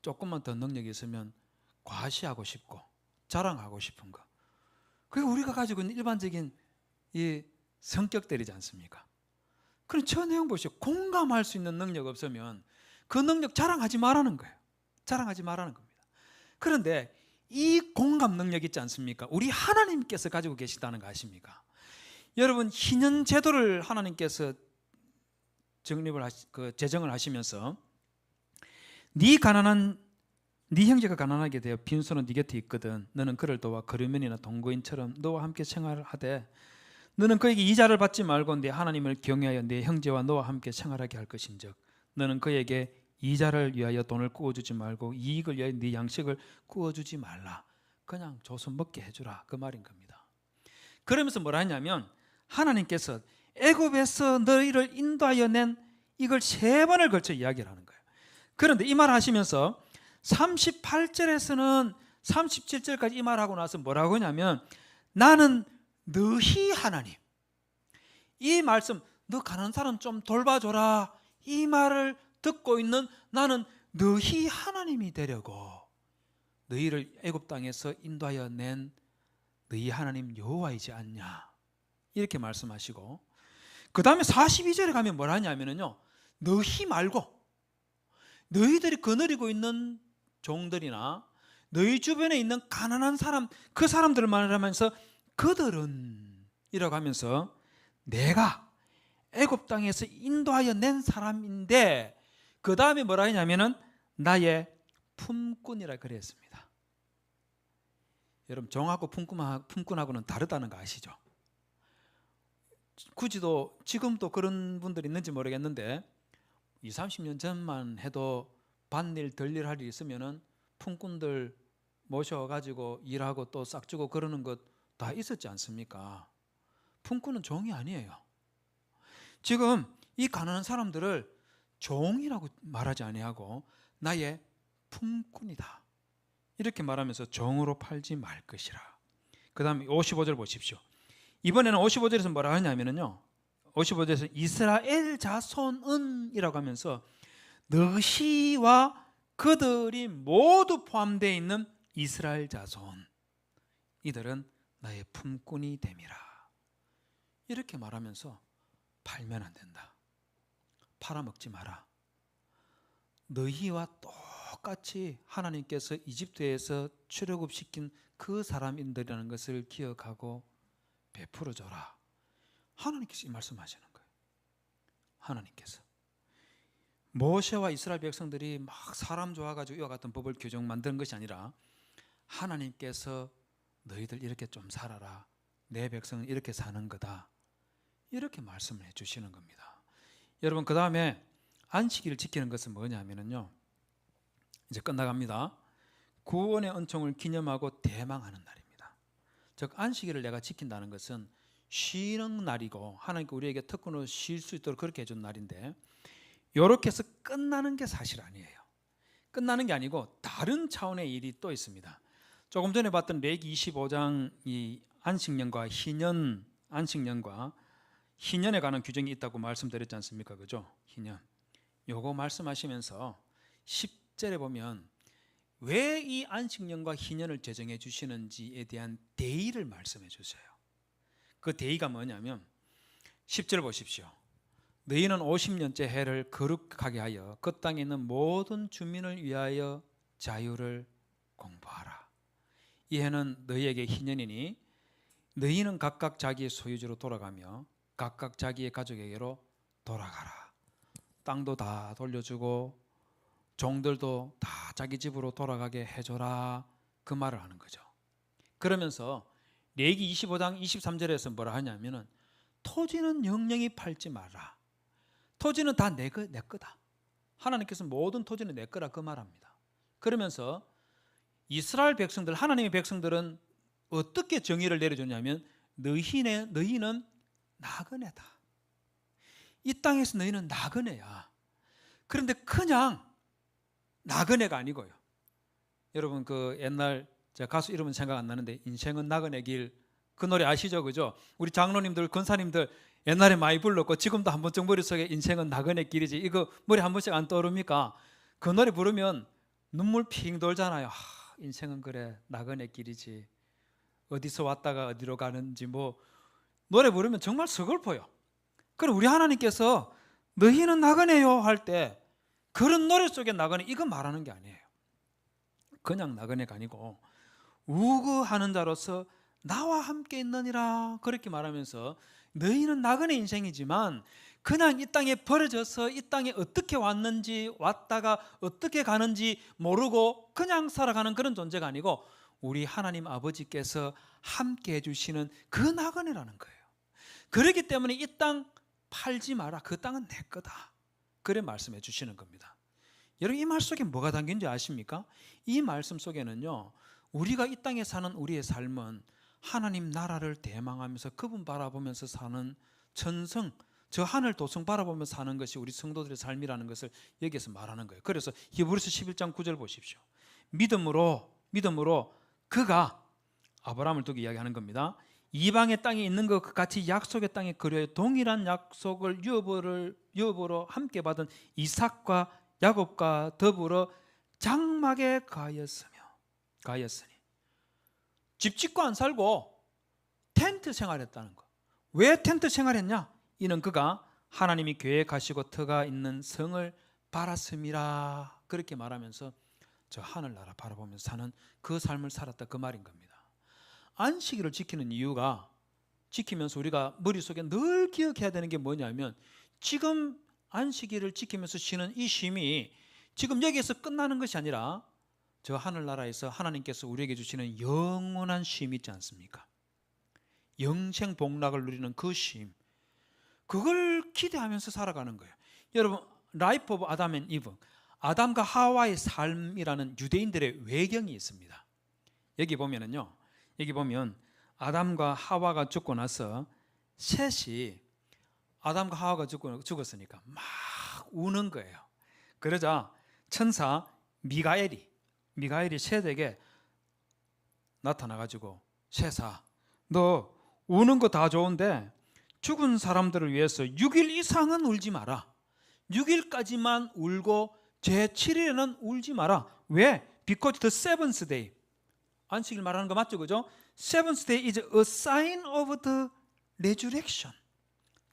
조금만 더 능력이 있으면 과시하고 싶고 자랑하고 싶은 거, 그게 우리가 가지고 있는 일반적인 이 성격들이지 않습니까? 그럼 저 내용 보시오. 공감할 수 있는 능력 없으면 그 능력 자랑하지 말라는 거예요. 자랑하지 말라는 겁니다. 그런데 이 공감 능력 있지 않습니까? 우리 하나님께서 가지고 계시다는 거 아십니까? 여러분, 희년 제도를 하나님께서 제정을 하시면서 네 형제가 가난하게 되어 빈손은 네 곁에 있거든. 너는 그를 도와 거류민이나 동거인처럼 너와 함께 생활하되 너는 그에게 이자를 받지 말고 네 하나님을 경외하여 네 형제와 너와 함께 생활하게 할 것인즉 너는 그에게 이자를 위하여 돈을 구워주지 말고 이익을 위하여 네 양식을 구워주지 말라. 그냥 줘서 먹게 해주라, 그 말인 겁니다. 그러면서 뭐라 하냐면 하나님께서 애굽에서 너희를 인도하여 낸 이걸 3번을 걸쳐 이야기를 하는 거예요. 그런데 이 말 하시면서 38절에서는 37절까지 이 말하고 나서 뭐라고 하냐면 나는 너희 하나님, 이 말씀 너 가난한 사람 좀 돌봐줘라, 이 말을 듣고 있는 나는 너희 하나님이 되려고 너희를 애굽 땅에서 인도하여 낸 너희 하나님 여호와이지 않냐, 이렇게 말씀하시고 그 다음에 42절에 가면 뭐라 하냐면요, 너희 말고 너희들이 거느리고 있는 종들이나 너희 주변에 있는 가난한 사람, 그 사람들을 말하면서 그들은 이라고 하면서 내가 애굽 땅에서 인도하여 낸 사람인데 그 다음에 뭐라 하냐면은 나의 품꾼이라 그랬습니다. 여러분, 종하고 품꾼하고는 다르다는 거 아시죠? 굳이도 지금도 그런 분들이 있는지 모르겠는데 20, 30년 전만 해도 반일 덜일 할 일이 있으면은 품꾼들 모셔가지고 일하고 또 싹 주고 그러는 것 다 있었지 않습니까? 품꾼은 종이 아니에요. 지금 이 가난한 사람들을 종이라고 말하지 아니하고 나의 품꾼이다, 이렇게 말하면서 종으로 팔지 말 것이라. 그 다음에 55절 보십시오. 이번에는 55절에서 뭐라 하냐면요, 55절에서 이스라엘 자손은 이라고 하면서 너희와 그들이 모두 포함되어 있는 이스라엘 자손, 이들은 나의 품꾼이 됨이라, 이렇게 말하면서 팔면 안 된다, 팔아먹지 마라, 너희와 똑같이 하나님께서 이집트에서 출애굽시킨 그 사람인들이라는 것을 기억하고 베풀어줘라, 하나님께서 이 말씀하시는 거예요. 하나님께서 모세와 이스라엘 백성들이 막 사람 좋아가지고 이와 같은 법을 규정 만드는 것이 아니라 하나님께서 너희들 이렇게 좀 살아라, 내 백성은 이렇게 사는 거다, 이렇게 말씀을 해주시는 겁니다. 여러분, 그 다음에 안식일을 지키는 것은 뭐냐면요, 이제 끝나갑니다. 구원의 은총을 기념하고 대망하는 날입니다. 즉 안식일을 내가 지킨다는 것은 쉬는 날이고 하나님께 우리에게 특권으로 쉴 수 있도록 그렇게 해준 날인데 이렇게 해서 끝나는 게 사실 아니에요. 끝나는 게 아니고 다른 차원의 일이 또 있습니다. 조금 전에 봤던 레위기 25장 이 안식년과 희년, 안식년과 희년에 관한 규정이 있다고 말씀드렸지 않습니까? 그죠? 희년. 요거 말씀하시면서 10절에 보면 왜 이 안식년과 희년을 제정해 주시는지에 대한 대의를 말씀해 주세요. 그 대의가 뭐냐면 10절 보십시오. 너희는 50년째 해를 거룩하게 하여 그 땅에 있는 모든 주민을 위하여 자유를 공부하라. 이 해는 너희에게 희년이니 너희는 각각 자기의 소유지로 돌아가며 각각 자기의 가족에게로 돌아가라. 땅도 다 돌려주고 종들도 다 자기 집으로 돌아가게 해줘라, 그 말을 하는 거죠. 그러면서 레위기 25장 23절에서 뭐라 하냐면은 토지는 영영이 팔지 마라. 토지는 다 내 거다. 하나님께서 모든 토지는 내 거라, 그 말합니다. 그러면서 이스라엘 백성들, 하나님의 백성들은 어떻게 정의를 내려줬냐면 너희는 나그네다. 이 땅에서 너희는 나그네야. 그런데 그냥 나그네가 아니고요. 여러분 그 옛날 제가 가수 이름은 생각 안 나는데 인생은 나그네 길, 그 노래 아시죠? 그죠? 우리 장로님들, 권사님들 옛날에 많이 불렀고 지금도 한 번쯤 머릿속에 인생은 나그네 길이지, 이거 머리 한 번씩 안 떠오릅니까? 그 노래 부르면 눈물 핑 돌잖아요. 인생은 그래 나그네 길이지, 어디서 왔다가 어디로 가는지 뭐 노래 부르면 정말 서글퍼요. 그럼 우리 하나님께서 너희는 나그네요 할 때 그런 노래 속에 나그네 이거 말하는 게 아니에요. 그냥 나그네가 아니고 우거하는 자로서 나와 함께 있느니라, 그렇게 말하면서 너희는 나그네 인생이지만 그냥 이 땅에 버려져서 이 땅에 어떻게 왔는지 왔다가 어떻게 가는지 모르고 그냥 살아가는 그런 존재가 아니고 우리 하나님 아버지께서 함께 해주시는 그 나그네라는 거예요. 그렇기 때문에 이 땅 팔지 마라. 그 땅은 내 거다. 그래 말씀해 주시는 겁니다. 여러분 이 말 속에 뭐가 담긴지 아십니까? 이 말씀 속에는요, 우리가 이 땅에 사는 우리의 삶은 하나님 나라를 대망하면서 그분 바라보면서 사는 천성, 저 하늘 도성 바라보면서 사는 것이 우리 성도들의 삶이라는 것을 여기에서 말하는 거예요. 그래서 히브리서 11장 9절 보십시오. 믿음으로 그가 아브라함을 두고 이야기하는 겁니다. 이방의 땅에 있는 것 같이 약속의 땅에 그려 동일한 약속을 유업으로 함께 받은 이삭과 야곱과 더불어 장막에 가였으니 집 짓고 안 살고 텐트 생활했다는 거. 왜 텐트 생활했냐? 이는 그가 하나님이 계획하시고 터가 있는 성을 바랐음이라. 그렇게 말하면서 저 하늘나라 바라보면서 사는 그 삶을 살았다, 그 말인 겁니다. 안식일을 지키는 이유가, 지키면서 우리가 머릿속에 늘 기억해야 되는 게 뭐냐면, 지금 안식일을 지키면서 쉬는 이 쉼이 지금 여기에서 끝나는 것이 아니라 저 하늘나라에서 하나님께서 우리에게 주시는 영원한 쉼이 있지 않습니까? 영생 복락을 누리는 그 쉼, 그걸 기대하면서 살아가는 거예요. 여러분, 라이프 오브 아담 앤 이브, 아담과 하와의 삶이라는 유대인들의 외경이 있습니다. 여기 보면은요, 여기 보면 아담과 하와가 죽고 나서 셋이, 아담과 하와가 죽었으니까 막 우는 거예요. 그러자 천사 미가엘이 셋에게 나타나가지고, 셋아, 너 우는 거 다 좋은데 죽은 사람들을 위해서 6일 이상은 울지 마라. 6일까지만 울고 제7일에는 울지 마라. 왜? Because the seventh day, 안식일 말하는 거 맞죠? 그죠? Seventh day is a sign of the resurrection.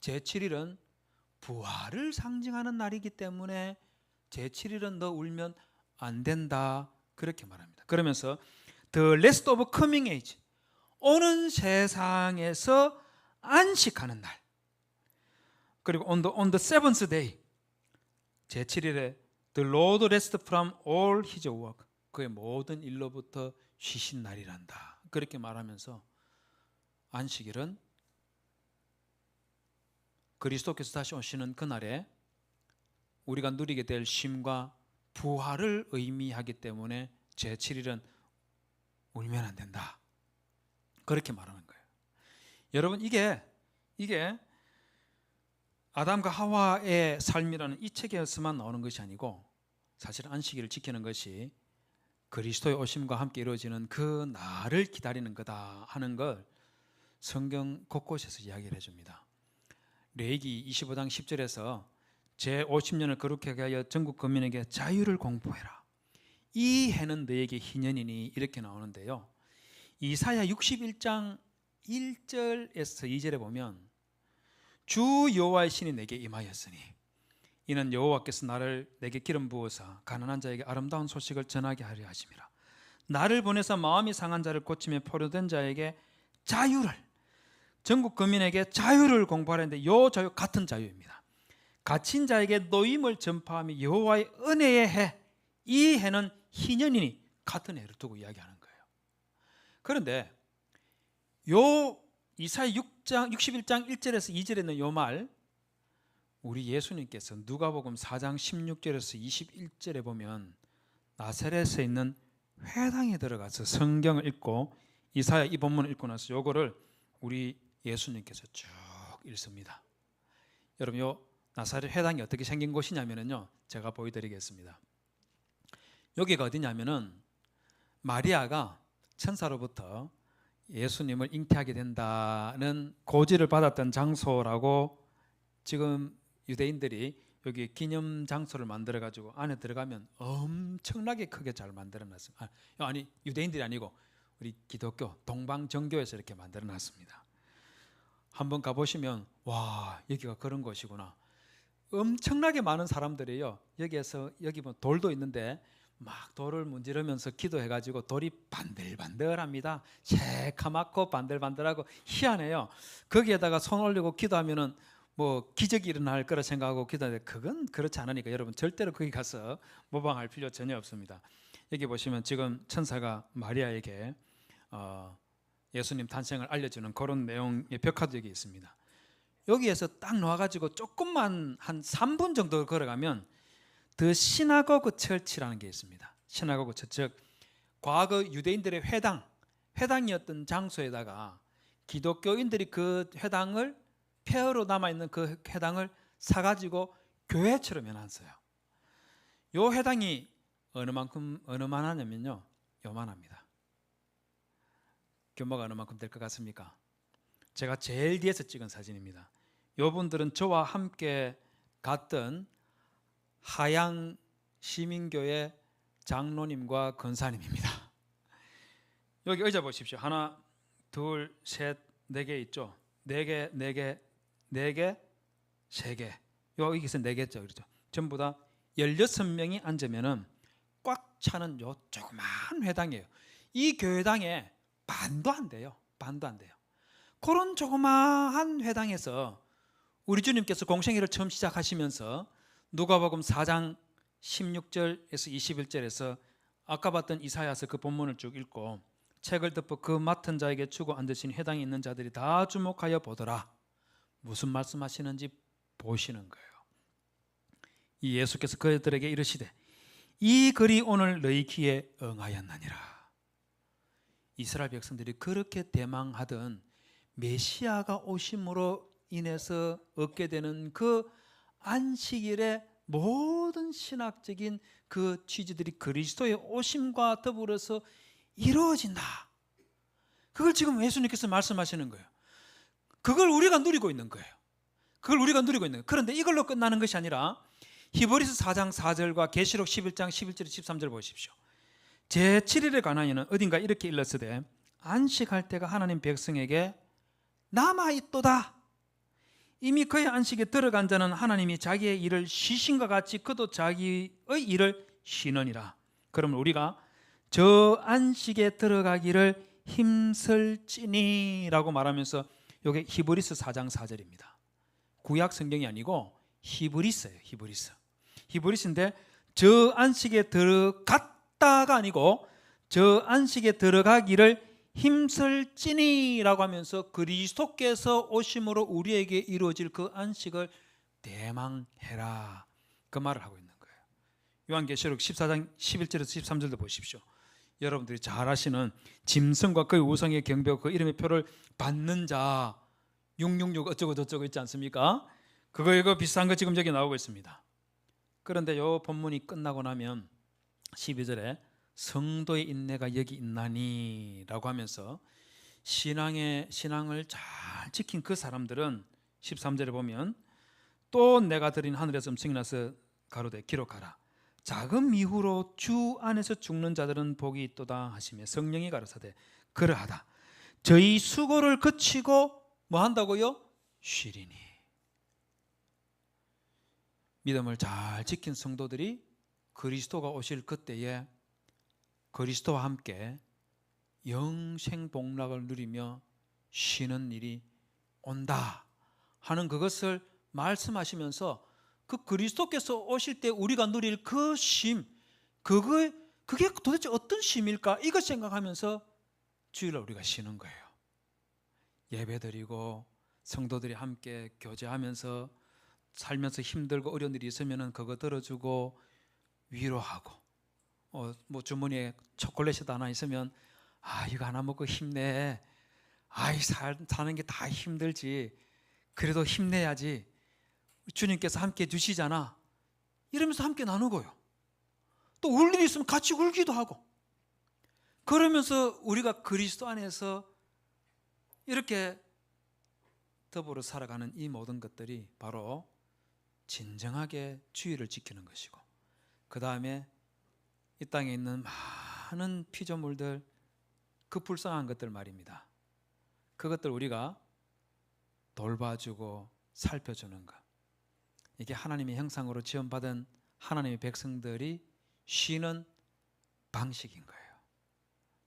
제7일은 부활을 상징하는 날이기 때문에 제7일은 너 울면 안 된다. 그렇게 말합니다. 그러면서 the rest of coming age, 오는 세상에서 안식하는 날. 그리고 on the seventh day, 제7일에 the Lord rest from all his work, 그의 모든 일로부터 쉬신 날이란다. 그렇게 말하면서 안식일은 그리스도께서 다시 오시는 그날에 우리가 누리게 될 쉼과 부활을 의미하기 때문에 제7일은 울면 안 된다. 그렇게 말하는 거예요. 여러분, 이게 아담과 하와의 삶이라는 이 책에서만 나오는 것이 아니고, 사실 안식일을 지키는 것이 그리스도의 오심과 함께 이루어지는 그 날을 기다리는 거다 하는 걸 성경 곳곳에서 이야기를 해줍니다. 레위기 25장 10절에서 제50년을 거룩하게 하여 전국 거민에게 자유를 공포해라. 이 해는 너에게 희년이니, 이렇게 나오는데요. 이사야 61장 1절에서 2절에 보면 주 여호와의 신이 내게 임하였으니 이는 여호와께서 나를 내게 기름 부어서 가난한 자에게 아름다운 소식을 전하게 하려 하심이라. 나를 보내서 마음이 상한 자를 고치며 포로된 자에게 자유를, 전국 거민에게 자유를 공부하려는데 요 자유 같은 자유입니다. 갇힌 자에게 노임을 전파하며 여호와의 은혜의 해, 이 해는 희년이니, 같은 해를 두고 이야기하는 거예요. 그런데 요 이사야 61장 1절에서 2절에 있는 요 말, 우리 예수님께서 누가복음 4장 16절에서 21절에 보면 나사렛에 있는 회당에 들어가서 성경을 읽고 이사야 이 본문을 읽고 나서 요거를 우리 예수님께서 쭉 읽습니다. 여러분, 요 나사렛 회당이 어떻게 생긴 곳이냐면요, 제가 보여드리겠습니다. 여기가 어디냐면은 마리아가 천사로부터 예수님을 잉태하게 된다는 고지를 받았던 장소라고, 지금 유대인들이 여기 기념 장소를 만들어 가지고 안에 들어가면 엄청나게 크게 잘 만들어 놨습니다. 아니, 유대인들이 아니고 우리 기독교 동방정교에서 이렇게 만들어 놨습니다. 한번 가보시면 와, 여기가 그런 곳이구나. 엄청나게 많은 사람들이요, 여기에서, 여기 뭐 돌도 있는데 막 돌을 문지르면서 기도해가지고 돌이 반들반들합니다. 새카맣고 반들반들하고 희한해요. 거기에다가 손 올리고 기도하면은 뭐 기적이 일어날 거라 생각하고 기도하는데 그건 그렇지 않으니까 여러분 절대로 거기 가서 모방할 필요 전혀 없습니다. 여기 보시면 지금 천사가 마리아에게 예수님 탄생을 알려주는 그런 내용의 벽화도 여기 있습니다. 여기에서 딱 놓아가지고 조금만 한 3분 정도 걸어가면 더 시나고그 처치라는 게 있습니다. 시나고그 처치, 즉 과거 유대인들의 회당이었던 장소에다가 기독교인들이 그 회당을 폐허로 남아있는 그 회당을 사가지고 교회처럼 해놨어요. 이 회당이 어느만하냐면요, 요만합니다. 규모가 어느 만큼 될 것 같습니까? 제가 제일 뒤에서 찍은 사진입니다. 요분들은 저와 함께 갔던 하양 시민교회 장로님과 권사님입니다. 여기 의자 보십시오. 하나, 둘, 셋, 네 개 있죠. 네 개, 세 개. 여기서 네 개죠, 그렇죠? 전부 다 16명이 앉으면은 꽉 차는 요 조그만 회당이에요. 이 교회당에 반도 안 돼요. 그런 조그마한 회당에서 우리 주님께서 공생애를 처음 시작하시면서 누가복음 4장 16절에서 21절에서 아까 봤던 이사야서 그 본문을 쭉 읽고 책을 덮어 그 맡은 자에게 주고 앉으신 회당에 있는 자들이 다 주목하여 보더라. 무슨 말씀하시는지 보시는 거예요. 이 예수께서 그들에게 이르시되 이 글이 오늘 너희 귀에 응하였느니라. 이스라엘 백성들이 그렇게 대망하던 메시아가 오심으로 인해서 얻게 되는 그 안식일의 모든 신학적인 그 취지들이 그리스도의 오심과 더불어서 이루어진다. 그걸 지금 예수님께서 말씀하시는 거예요. 그걸 우리가 누리고 있는 거예요. 그런데 이걸로 끝나는 것이 아니라 히브리서 4장 4절과 계시록 11장 11절 13절 보십시오. 제7일에 관하여는 어딘가 이렇게 일렀으되 안식할 때가 하나님 백성에게 남아있도다. 이미 그의 안식에 들어간 자는 하나님이 자기의 일을 쉬신과 같이 그도 자기의 일을 쉬느니라. 그러면 우리가 저 안식에 들어가기를 힘쓸지니 라고 말하면서 이게 히브리서 4장 4절입니다. 구약 성경이 아니고 히브리서예요. 히브리서인데 저 안식에 들어갔다가 아니고 저 안식에 들어가기를 힘쓸지니 라고 하면서 그리스도께서 오심으로 우리에게 이루어질 그 안식을 대망해라, 그 말을 하고 있는 거예요. 요한계시록 14장 11절에서 13절도 보십시오. 여러분들이 잘 아시는 짐승과 그의 우상의 경배와 그 이름의 표를 받는 자 666 어쩌고 저쩌고 있지 않습니까? 그거 비슷한 거 지금 여기 나오고 있습니다. 그런데 요 본문이 끝나고 나면 12절에 성도의 인내가 여기 있나니 라고 하면서 신앙을 잘 지킨 그 사람들은 13절에 보면 또 내가 드린 하늘에서 음성이 나서 가로되 기록하라. 작은 미후로 주 안에서 죽는 자들은 복이 있도다 하시며 성령이 가라사대 그러하다. 저희 수고를 그치고 뭐 한다고요? 쉬리니. 믿음을 잘 지킨 성도들이 그리스도가 오실 그때에 그리스도와 함께 영생복락을 누리며 쉬는 일이 온다 하는 그것을 말씀하시면서 그 그리스도께서 오실 때 우리가 누릴 그 쉼, 그게 도대체 어떤 쉼일까? 이것 생각하면서 주일날 우리가 쉬는 거예요. 예배드리고 성도들이 함께 교제하면서 살면서 힘들고 어려운 일이 있으면 그거 들어주고 위로하고 뭐 주머니에 초콜릿이 하나 있으면 이거 하나 먹고 힘내. 사는 게 다 힘들지. 그래도 힘내야지. 주님께서 함께 주시잖아. 이러면서 함께 나누고요. 또 울 일이 있으면 같이 울기도 하고. 그러면서 우리가 그리스도 안에서 이렇게 더불어 살아가는 이 모든 것들이 바로 진정하게 주의를 지키는 것이고, 그 다음에 이 땅에 있는 많은 피조물들, 그 불쌍한 것들 말입니다. 그것들 우리가 돌봐주고 살펴주는 것, 이게 하나님의 형상으로 지음받은 하나님의 백성들이 쉬는 방식인 거예요.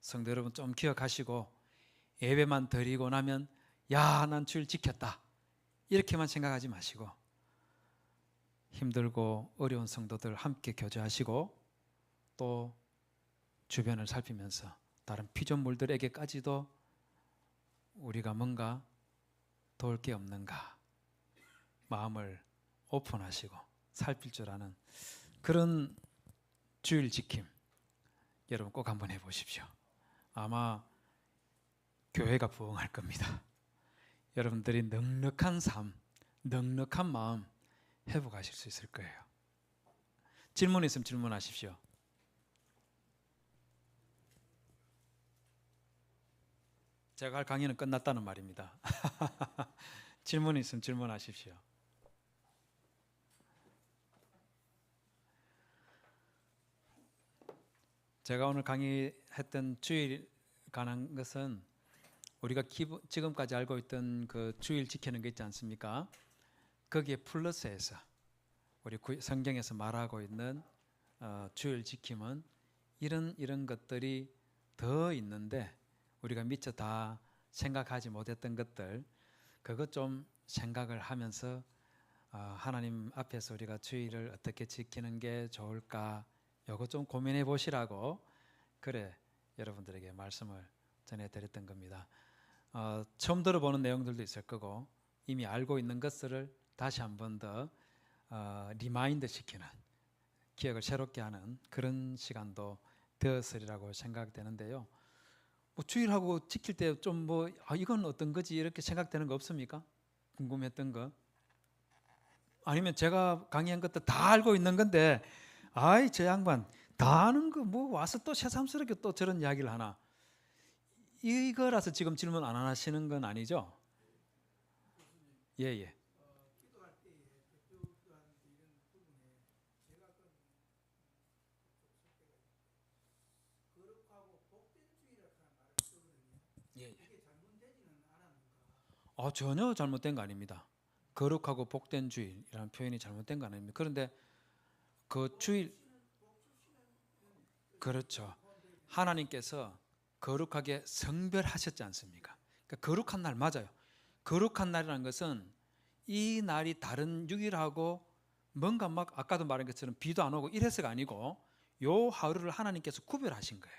성도 여러분, 좀 기억하시고 예배만 드리고 나면 난 주일 지켰다 이렇게만 생각하지 마시고 힘들고 어려운 성도들 함께 교제하시고 또 주변을 살피면서 다른 피조물들에게까지도 우리가 뭔가 도울 게 없는가 마음을 오픈하시고 살필 줄 아는 그런 주일 지킴 여러분 꼭 한번 해보십시오. 아마 교회가 부흥할 겁니다. 여러분들이 넉넉한 삶, 넉넉한 마음 회복하실 수 있을 거예요. 질문 있으면 질문하십시오. 제가 할 강의는 끝났다는 말입니다. 질문 있으면 질문하십시오. 제가 오늘 강의했던 주일 관한 것은 우리가 지금까지 알고 있던 그 주일 지키는 게 있지 않습니까? 거기에 플러스해서 우리 성경에서 말하고 있는 주일 지킴은 이런 것들이 더 있는데 우리가 미처 다 생각하지 못했던 것들 그것 좀 생각을 하면서 하나님 앞에서 우리가 주일을 어떻게 지키는 게 좋을까 이거 좀 고민해 보시라고 그래 여러분들에게 말씀을 전해드렸던 겁니다. 처음 들어보는 내용들도 있을 거고 이미 알고 있는 것들을 다시 한 번 더 리마인드 시키는 기억을 새롭게 하는 그런 시간도 되었으리라고 생각되는데요. 뭐 주일하고 지킬 때 좀 뭐 이건 어떤 거지 이렇게 생각되는 거 없습니까? 궁금했던 거 아니면 제가 강의한 것도 다 알고 있는 건데 아이 저 양반 다 아는 거 뭐 와서 또 새삼스럽게 또 저런 이야기를 하나 이거라서 지금 질문 안 하시는 건 아니죠? 예예. 전혀 잘못된 거 아닙니다. 거룩하고 복된 주일이라는 표현이 잘못된 거 아닙니다. 그런데 그 주일 그렇죠. 하나님께서 거룩하게 성별하셨지 않습니까? 그러니까 거룩한 날 맞아요. 거룩한 날이라는 것은 이 날이 다른 6일하고 뭔가 막 아까도 말한 것처럼 비도 안 오고 이래서가 아니고 요 하루를 하나님께서 구별하신 거예요.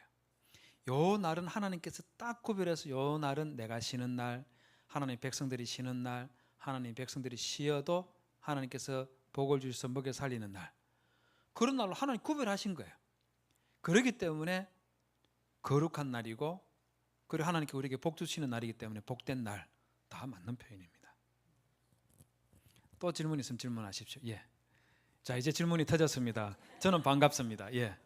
요 날은 하나님께서 딱 구별해서 요 날은 내가 쉬는 날, 하나님 백성들이 쉬는 날, 하나님 백성들이 쉬어도 하나님께서 복을 주셔서 먹여 살리는 날 그런 날로 하나님 구별하신 거예요. 그렇기 때문에 거룩한 날이고 그리고 하나님께 우리에게 복 주시는 날이기 때문에 복된 날 다 맞는 표현입니다. 또 질문 있으면 질문하십시오. 예. 자 이제 질문이 터졌습니다. 저는 반갑습니다. 예.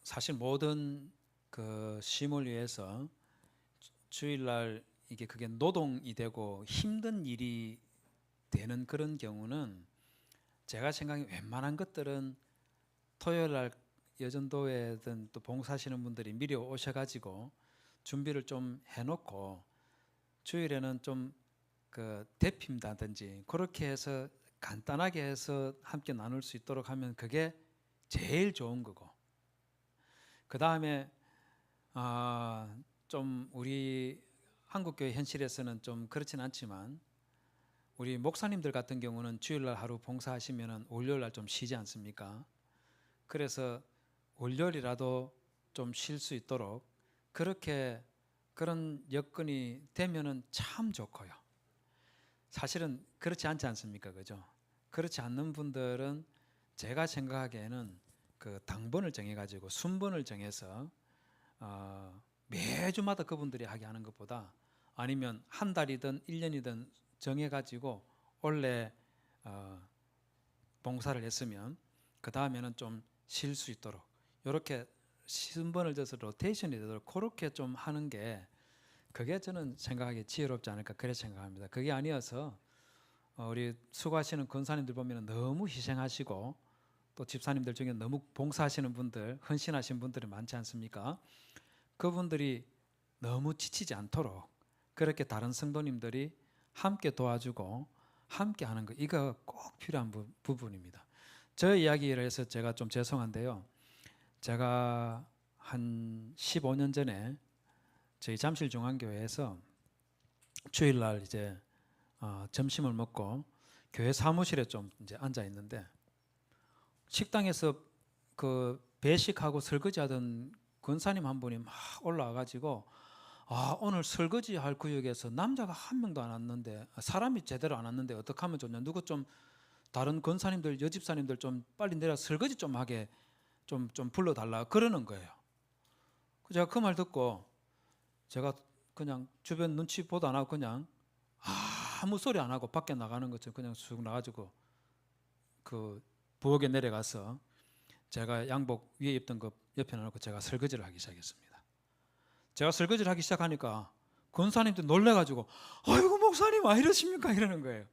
사실 모든 그 쉼을 위해서 주일날 이게 그게 노동이 되고 힘든 일이 되는 그런 경우는 제가 생각에 웬만한 것들은 토요일날 여전도회든 또 봉사하시는 분들이 미리 오셔가지고 준비를 좀 해놓고 주일에는 좀 그 대피다든지 그렇게 해서 간단하게 해서 함께 나눌 수 있도록 하면 그게 제일 좋은 거고 그 다음에 좀 우리 한국교회 현실에서는 좀 그렇진 않지만 우리 목사님들 같은 경우는 주일날 하루 봉사하시면 월요일날 좀 쉬지 않습니까? 그래서 월요일이라도 좀 쉴 수 있도록 그렇게 그런 여건이 되면은 참 좋고요. 사실은 그렇지 않지 않습니까? 그죠? 그렇지 않는 분들은 제가 생각하기에는 그 당번을 정해가지고 순번을 정해서 매주마다 그분들이 하게 하는 것보다 아니면 한 달이든 1년이든 정해가지고 원래 봉사를 했으면 그 다음에는 좀 쉴 수 있도록 이렇게 순번을 져서 로테이션이 되도록 그렇게 좀 하는 게 그게 저는 생각하기에 지혜롭지 않을까 그렇게 생각합니다. 그게 아니어서 우리 수고하시는 권사님들 보면 너무 희생하시고 또 집사님들 중에 너무 봉사하시는 분들 헌신하신 분들이 많지 않습니까? 그분들이 너무 지치지 않도록 그렇게 다른 성도님들이 함께 도와주고 함께 하는 거, 이거 꼭 필요한 부분입니다. 저 이야기를 해서 제가 좀 죄송한데요. 제가 한 15년 전에 저희 잠실중앙교회에서 주일날 이제 점심을 먹고 교회 사무실에 좀 이제 앉아 있는데, 식당에서 그 배식하고 설거지하던 권사님 한 분이 막 올라와가지고, 오늘 설거지할 구역에서 남자가 한 명도 안 왔는데, 사람이 제대로 안 왔는데 어떻게 하면 좋냐, 누구 좀 다른 권사님들, 여집사님들 좀 빨리 내려 설거지 좀 하게 좀 불러달라 그러는 거예요. 제가 그 말 듣고 제가 그냥 주변 눈치 보도 안 하고 그냥 아무 소리 안 하고 밖에 나가는 것처럼 그냥 쑥 나가지고 그 부엌에 내려가서 제가 양복 위에 입던 거 옆에 놔놓고 제가 설거지를 하기 시작했습니다. 제가 설거지를 하기 시작하니까 권사님들 놀래가지고 아이고 목사님 왜 이러십니까 이러는 거예요.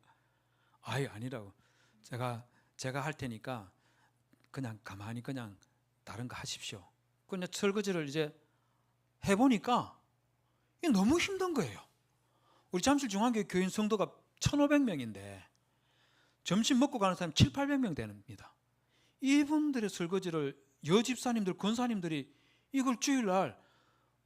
아니라고. 제가 할 테니까 그냥 가만히 그냥 다른 거 하십시오. 그냥 설거지를 이제 해보니까 이게 너무 힘든 거예요. 우리 잠실중앙교회 교인 성도가 1,500명인데 점심 먹고 가는 사람이 700~800명 됩니다. 이분들의 설거지를 여집사님들, 권사님들이 이걸 주일날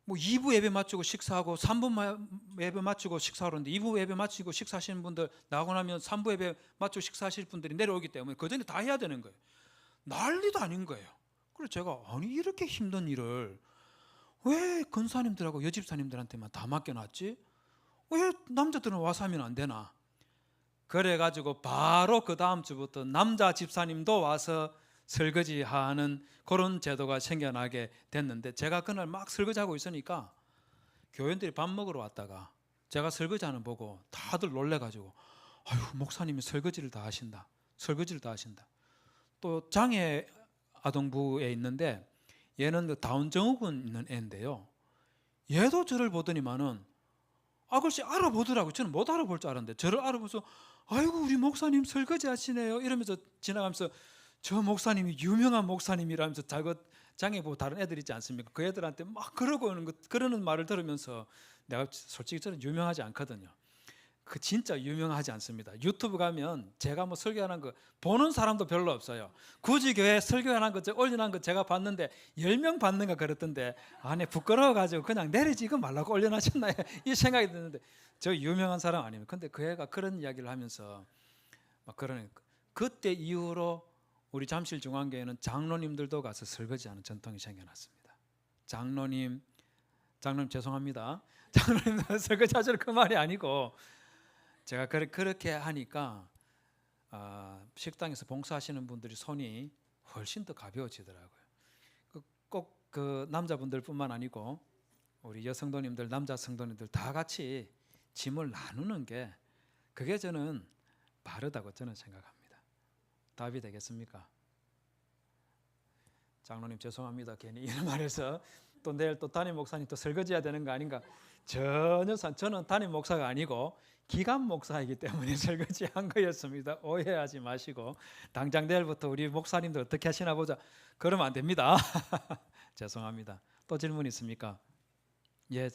뭐 2부 예배 마치고 식사하고 3부 예배 마치고 식사하는데 2부 예배 마치고 식사하시는 분들 나가고 나면 3부 예배 마치고 식사하실 분들이 내려오기 때문에 그 전에 다 해야 되는 거예요. 난리도 아닌 거예요. 그래서 제가 이렇게 힘든 일을 왜 권사님들하고 여집사님들한테만 다 맡겨놨지? 왜 남자들은 와서 하면 안 되나? 그래가지고 바로 그 다음 주부터 남자 집사님도 와서 설거지하는 그런 제도가 생겨나게 됐는데, 제가 그날 막 설거지하고 있으니까 교인들이 밥 먹으러 왔다가 제가 설거지하는 거 보고 다들 놀래가지고 아유 목사님이 설거지를 다 하신다. 설거지를 다 하신다. 또 장애 아동부에 있는데 얘는 그 다운 증후군 있는 애인데요. 얘도 저를 보더니만은 글쎄 알아보더라고요. 저는 못 알아볼 줄 알았는데 저를 알아보면서 아이고 우리 목사님 설거지 하시네요 이러면서 지나가면서 저 목사님이 유명한 목사님이라면서 장애 보고 다른 애들 있지 않습니까? 그 애들한테 막 그러는 말을 들으면서 내가 솔직히 저는 유명하지 않거든요. 그 진짜 유명하지 않습니다. 유튜브 가면 제가 뭐 설교하는 거 보는 사람도 별로 없어요. 굳이 교회 설교하는 거 올려놓은 거 제가 봤는데 10명 봤는가 그랬던데 안에 부끄러워가지고 그냥 내리지고 말라고 올려놨었나요? 이 생각이 드는데 저 유명한 사람 아닙니다. 근데 그 애가 그런 이야기를 하면서 막 그러니까 그때 이후로 우리 잠실중앙교회는 장로님들도 가서 설거지하는 전통이 생겨났습니다. 장로님 죄송합니다. 장로님들 설거지 하시는 그 말이 아니고 제가 그렇게 하니까 식당에서 봉사하시는 분들이 손이 훨씬 더 가벼워지더라고요. 꼭 그 남자분들뿐만 아니고 우리 여성도님들, 남자 성도님들 다 같이 짐을 나누는 게 그게 저는 바르다고 저는 생각합니다. 답이 되겠습니까? 장로님 죄송합니다. 괜히 이런 말해서 또 내일 또 담임 목사님 또 설거지해야 되는 거 아닌가? 전혀 저는 담임 목사가 아니고 기감 목사이기 때문에 설거지한 거였습니다. 오해하지 마시고 당장 내일부터 우리 목사님들 어떻게 하시나 보자 그러면 안 됩니다. 죄송합니다. 또 질문 있습니까? 예.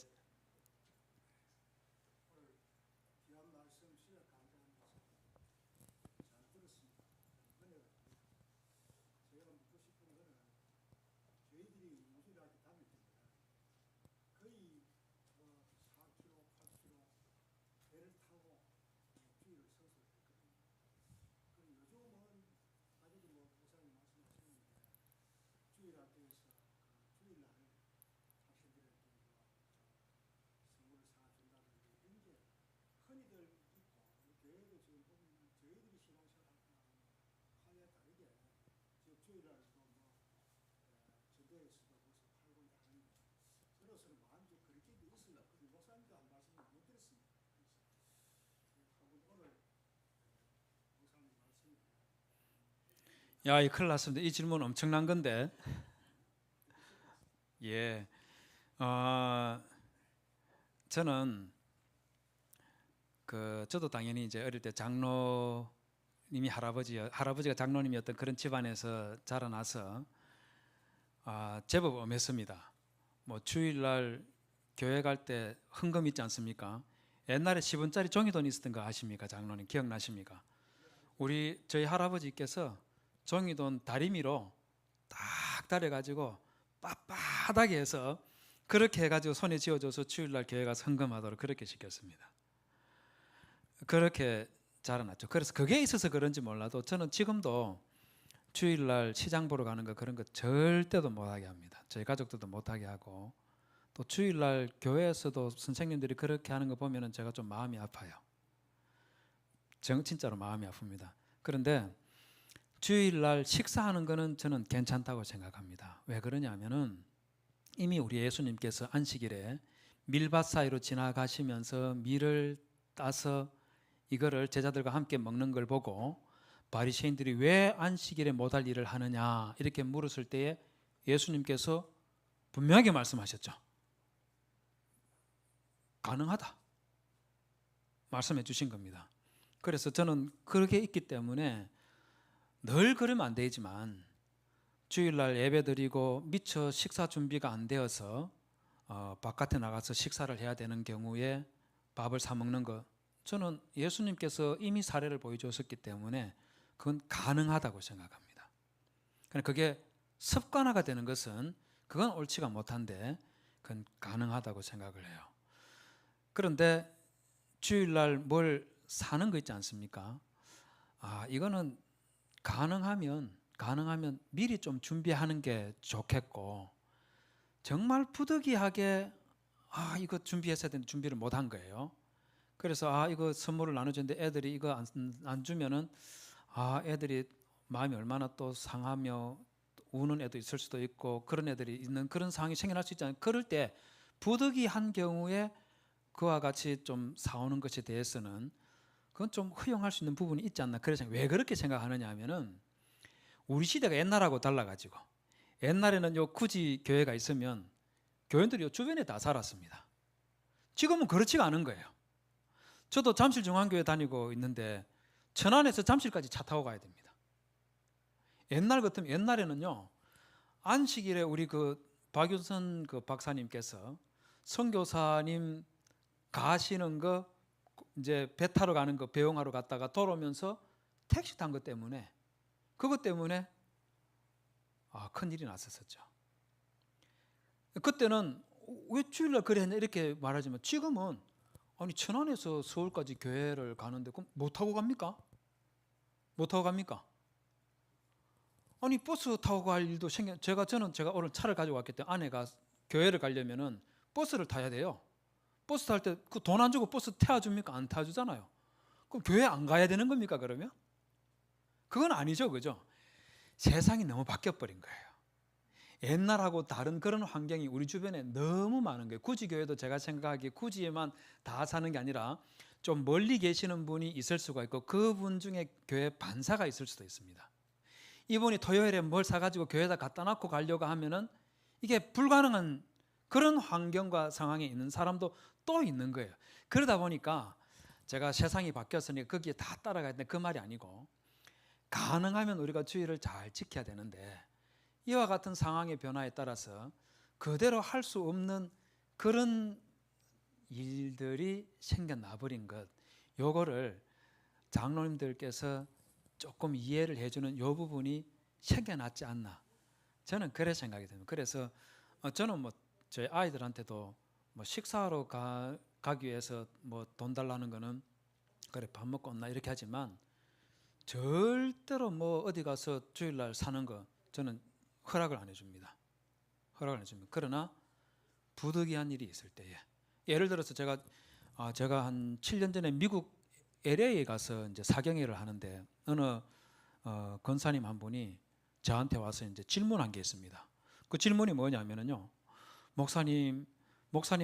야, 이 큰일 났습니다. 이 질문 엄청난 건데. 예. 저는 저도 당연히 이제 어릴 때 장로님이 할아버지가 장로님이었던 그런 집안에서 자라나서 제법 엄했습니다. 뭐 주일날 교회 갈 때 헌금 있지 않습니까? 옛날에 10원짜리 종이돈 있었던 거 아십니까? 장로님 기억나십니까? 저희 할아버지께서 종이돈 다리미로 딱 다려가지고 빳빳하게 해서 그렇게 해가지고 손에 쥐어줘서 주일날 교회 가서 헌금하도록 그렇게 시켰습니다. 그렇게 자라났죠. 그래서 그게 있어서 그런지 몰라도 저는 지금도 주일날 시장 보러 가는 거 그런 거 절대도 못하게 합니다. 저희 가족들도 못하게 하고 또 주일날 교회에서도 선생님들이 그렇게 하는 거 보면은 제가 좀 마음이 아파요. 진짜로 마음이 아픕니다. 그런데 주일날 식사하는 거는 저는 괜찮다고 생각합니다. 왜 그러냐면은 이미 우리 예수님께서 안식일에 밀밭 사이로 지나가시면서 밀을 따서 이거를 제자들과 함께 먹는 걸 보고 바리새인들이 왜 안식일에 못할 일을 하느냐 이렇게 물었을 때에 예수님께서 분명하게 말씀하셨죠. 가능하다 말씀해 주신 겁니다. 그래서 저는 그렇게 있기 때문에 늘 그러면 안 되지만 주일날 예배 드리고 미처 식사 준비가 안 되어서 바깥에 나가서 식사를 해야 되는 경우에 밥을 사 먹는 것, 저는 예수님께서 이미 사례를 보여주셨기 때문에 그건 가능하다고 생각합니다. 그러니까 그게 습관화가 되는 것은 그건 옳지가 못한데 그건 가능하다고 생각을 해요. 그런데 주일날 뭘 사는 거 있지 않습니까? 이거는 가능하면 미리 좀 준비하는 게 좋겠고, 정말 부득이하게 이거 준비했어야 되는데 준비를 못 한 거예요. 그래서 이거 선물을 나눠줬는데 애들이 이거 안 주면은 애들이 마음이 얼마나 또 상하며 우는 애도 있을 수도 있고 그런 애들이 있는 그런 상황이 생겨날 수 있잖아요. 그럴 때 부득이한 경우에 그와 같이 좀 사오는 것에 대해서는 그건 좀 허용할 수 있는 부분이 있지 않나. 그래서 왜 그렇게 생각하느냐 하면은 우리 시대가 옛날하고 달라가지고 옛날에는 굳이 교회가 있으면 교인들이 주변에 다 살았습니다. 지금은 그렇지가 않은 거예요. 저도 잠실 중앙교회 다니고 있는데 천안에서 잠실까지 차 타고 가야 됩니다. 옛날 같으면 옛날에는요 안식일에 우리 박윤선 박사님께서 선교사님 가시는 거 이제 배 타러 가는 거 배웅하러 갔다가 돌아오면서 택시 탄 것 때문에 그것 때문에 큰일이 났었죠. 그때는 왜 주일날 그래 했냐 이렇게 말하지만 지금은 천안에서 서울까지 교회를 가는데 그럼 못 타고 갑니까? 못 타고 갑니까? 버스 타고 갈 일도 제가 오늘 차를 가지고 왔기 때문에 아내가 교회를 가려면은 버스를 타야 돼요. 버스 탈 때 그 돈 안 주고 버스 태워줍니까? 안 태워주잖아요. 그럼 교회 안 가야 되는 겁니까 그러면? 그건 아니죠, 그죠? 세상이 너무 바뀌어버린 거예요. 옛날하고 다른 그런 환경이 우리 주변에 너무 많은 거예요. 굳이 교회도 제가 생각하기에 굳이에만 다 사는 게 아니라 좀 멀리 계시는 분이 있을 수가 있고 그분 중에 교회 반사가 있을 수도 있습니다. 이분이 토요일에 뭘 사가지고 교회에다 갖다 놓고 가려고 하면은 이게 불가능한 그런 환경과 상황에 있는 사람도 또 있는 거예요. 그러다 보니까 제가 세상이 바뀌었으니까 거기에 다 따라가야 되는데 그 말이 아니고 가능하면 우리가 주의를 잘 지켜야 되는데 이와 같은 상황의 변화에 따라서 그대로 할 수 없는 그런 일들이 생겨나 버린 것, 요거를 장로님들께서 조금 이해를 해주는 요 부분이 생겨났지 않나, 저는 그래 생각이 듭니다. 그래서 저는 저희 아이들한테도 식사하러 가기 위해서 돈 달라는 거는 그래 밥 먹고 온나 이렇게 하지만 절대로 어디 가서 주일날 사는 거 저는 허락을 안 해줍니다. 그러나 부득이한 일이 있을 때에, 예를 들어서 제가 한 7년 전에 미국 LA에 가서 이제 사경회를 하는데 어느 권사님 한 분이 저한테 와서 이제 질문한 게 있습니다. 그 질문이 뭐냐면요, 목사님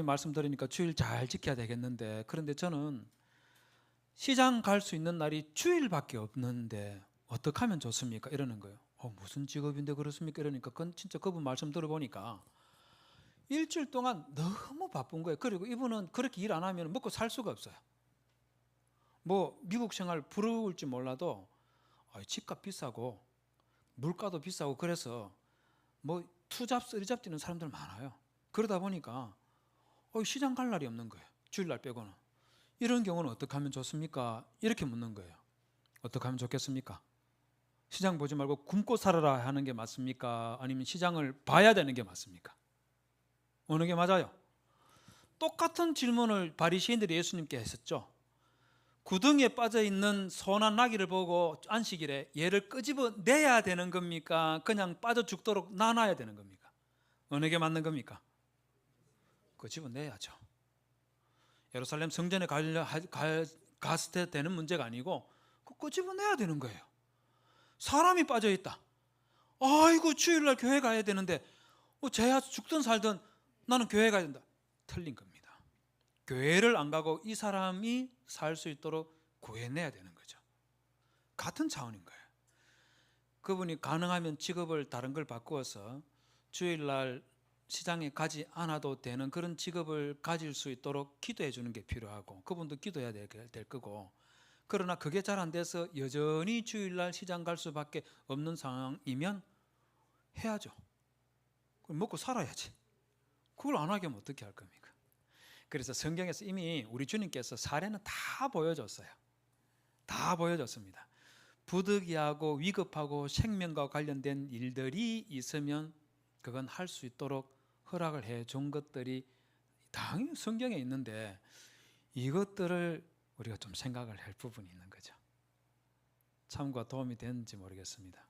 말씀 들으니까 주일 잘 지켜야 되겠는데 그런데 저는 시장 갈 수 있는 날이 주일밖에 없는데 어떻게 하면 좋습니까? 이러는 거예요. 무슨 직업인데 그렇습니까? 이러니까 그건 진짜 그분 말씀 들어보니까 일주일 동안 너무 바쁜 거예요. 그리고 이분은 그렇게 일 안 하면 먹고 살 수가 없어요. 미국 생활 부러울지 몰라도 집값 비싸고 물가도 비싸고 그래서 투잡 쓰리잡 뛰는 사람들 많아요. 그러다 보니까 시장 갈 날이 없는 거예요. 주일날 빼고는. 이런 경우는 어떻게 하면 좋습니까? 이렇게 묻는 거예요. 어떻게 하면 좋겠습니까? 시장 보지 말고 굶고 살아라 하는 게 맞습니까? 아니면 시장을 봐야 되는 게 맞습니까? 어느 게 맞아요? 똑같은 질문을 바리새인들이 예수님께 했었죠. 구덩이에 빠져있는 선한 나귀를 보고 안식일에 얘를 끄집어내야 되는 겁니까? 그냥 빠져 죽도록 놔놔야 되는 겁니까? 어느 게 맞는 겁니까? 끄집어내야죠. 예루살렘 성전에 갔을 때 되는 문제가 아니고 끄집어내야 되는 거예요. 사람이 빠져있다. 아이고 주일날 교회 가야 되는데 쟤야 죽든 살든 나는 교회 가야 된다. 틀린 겁니다. 교회를 안 가고 이 사람이 살 수 있도록 구해내야 되는 거죠. 같은 차원인 거예요. 그분이 가능하면 직업을 다른 걸 바꾸어서 주일날 시장에 가지 않아도 되는 그런 직업을 가질 수 있도록 기도해 주는 게 필요하고, 그분도 기도해야 될 거고, 그러나 그게 잘 안 돼서 여전히 주일날 시장 갈 수밖에 없는 상황이면 해야죠. 그럼 먹고 살아야지. 그걸 안 하게 하면 어떻게 할 겁니까? 그래서 성경에서 이미 우리 주님께서 사례는 다 보여줬어요. 다 보여줬습니다. 부득이하고 위급하고 생명과 관련된 일들이 있으면 그건 할 수 있도록 허락을 해준 것들이 당연히 성경에 있는데, 이것들을 우리가 좀 생각을 할 부분이 있는 거죠. 참고가 도움이 되는지 모르겠습니다.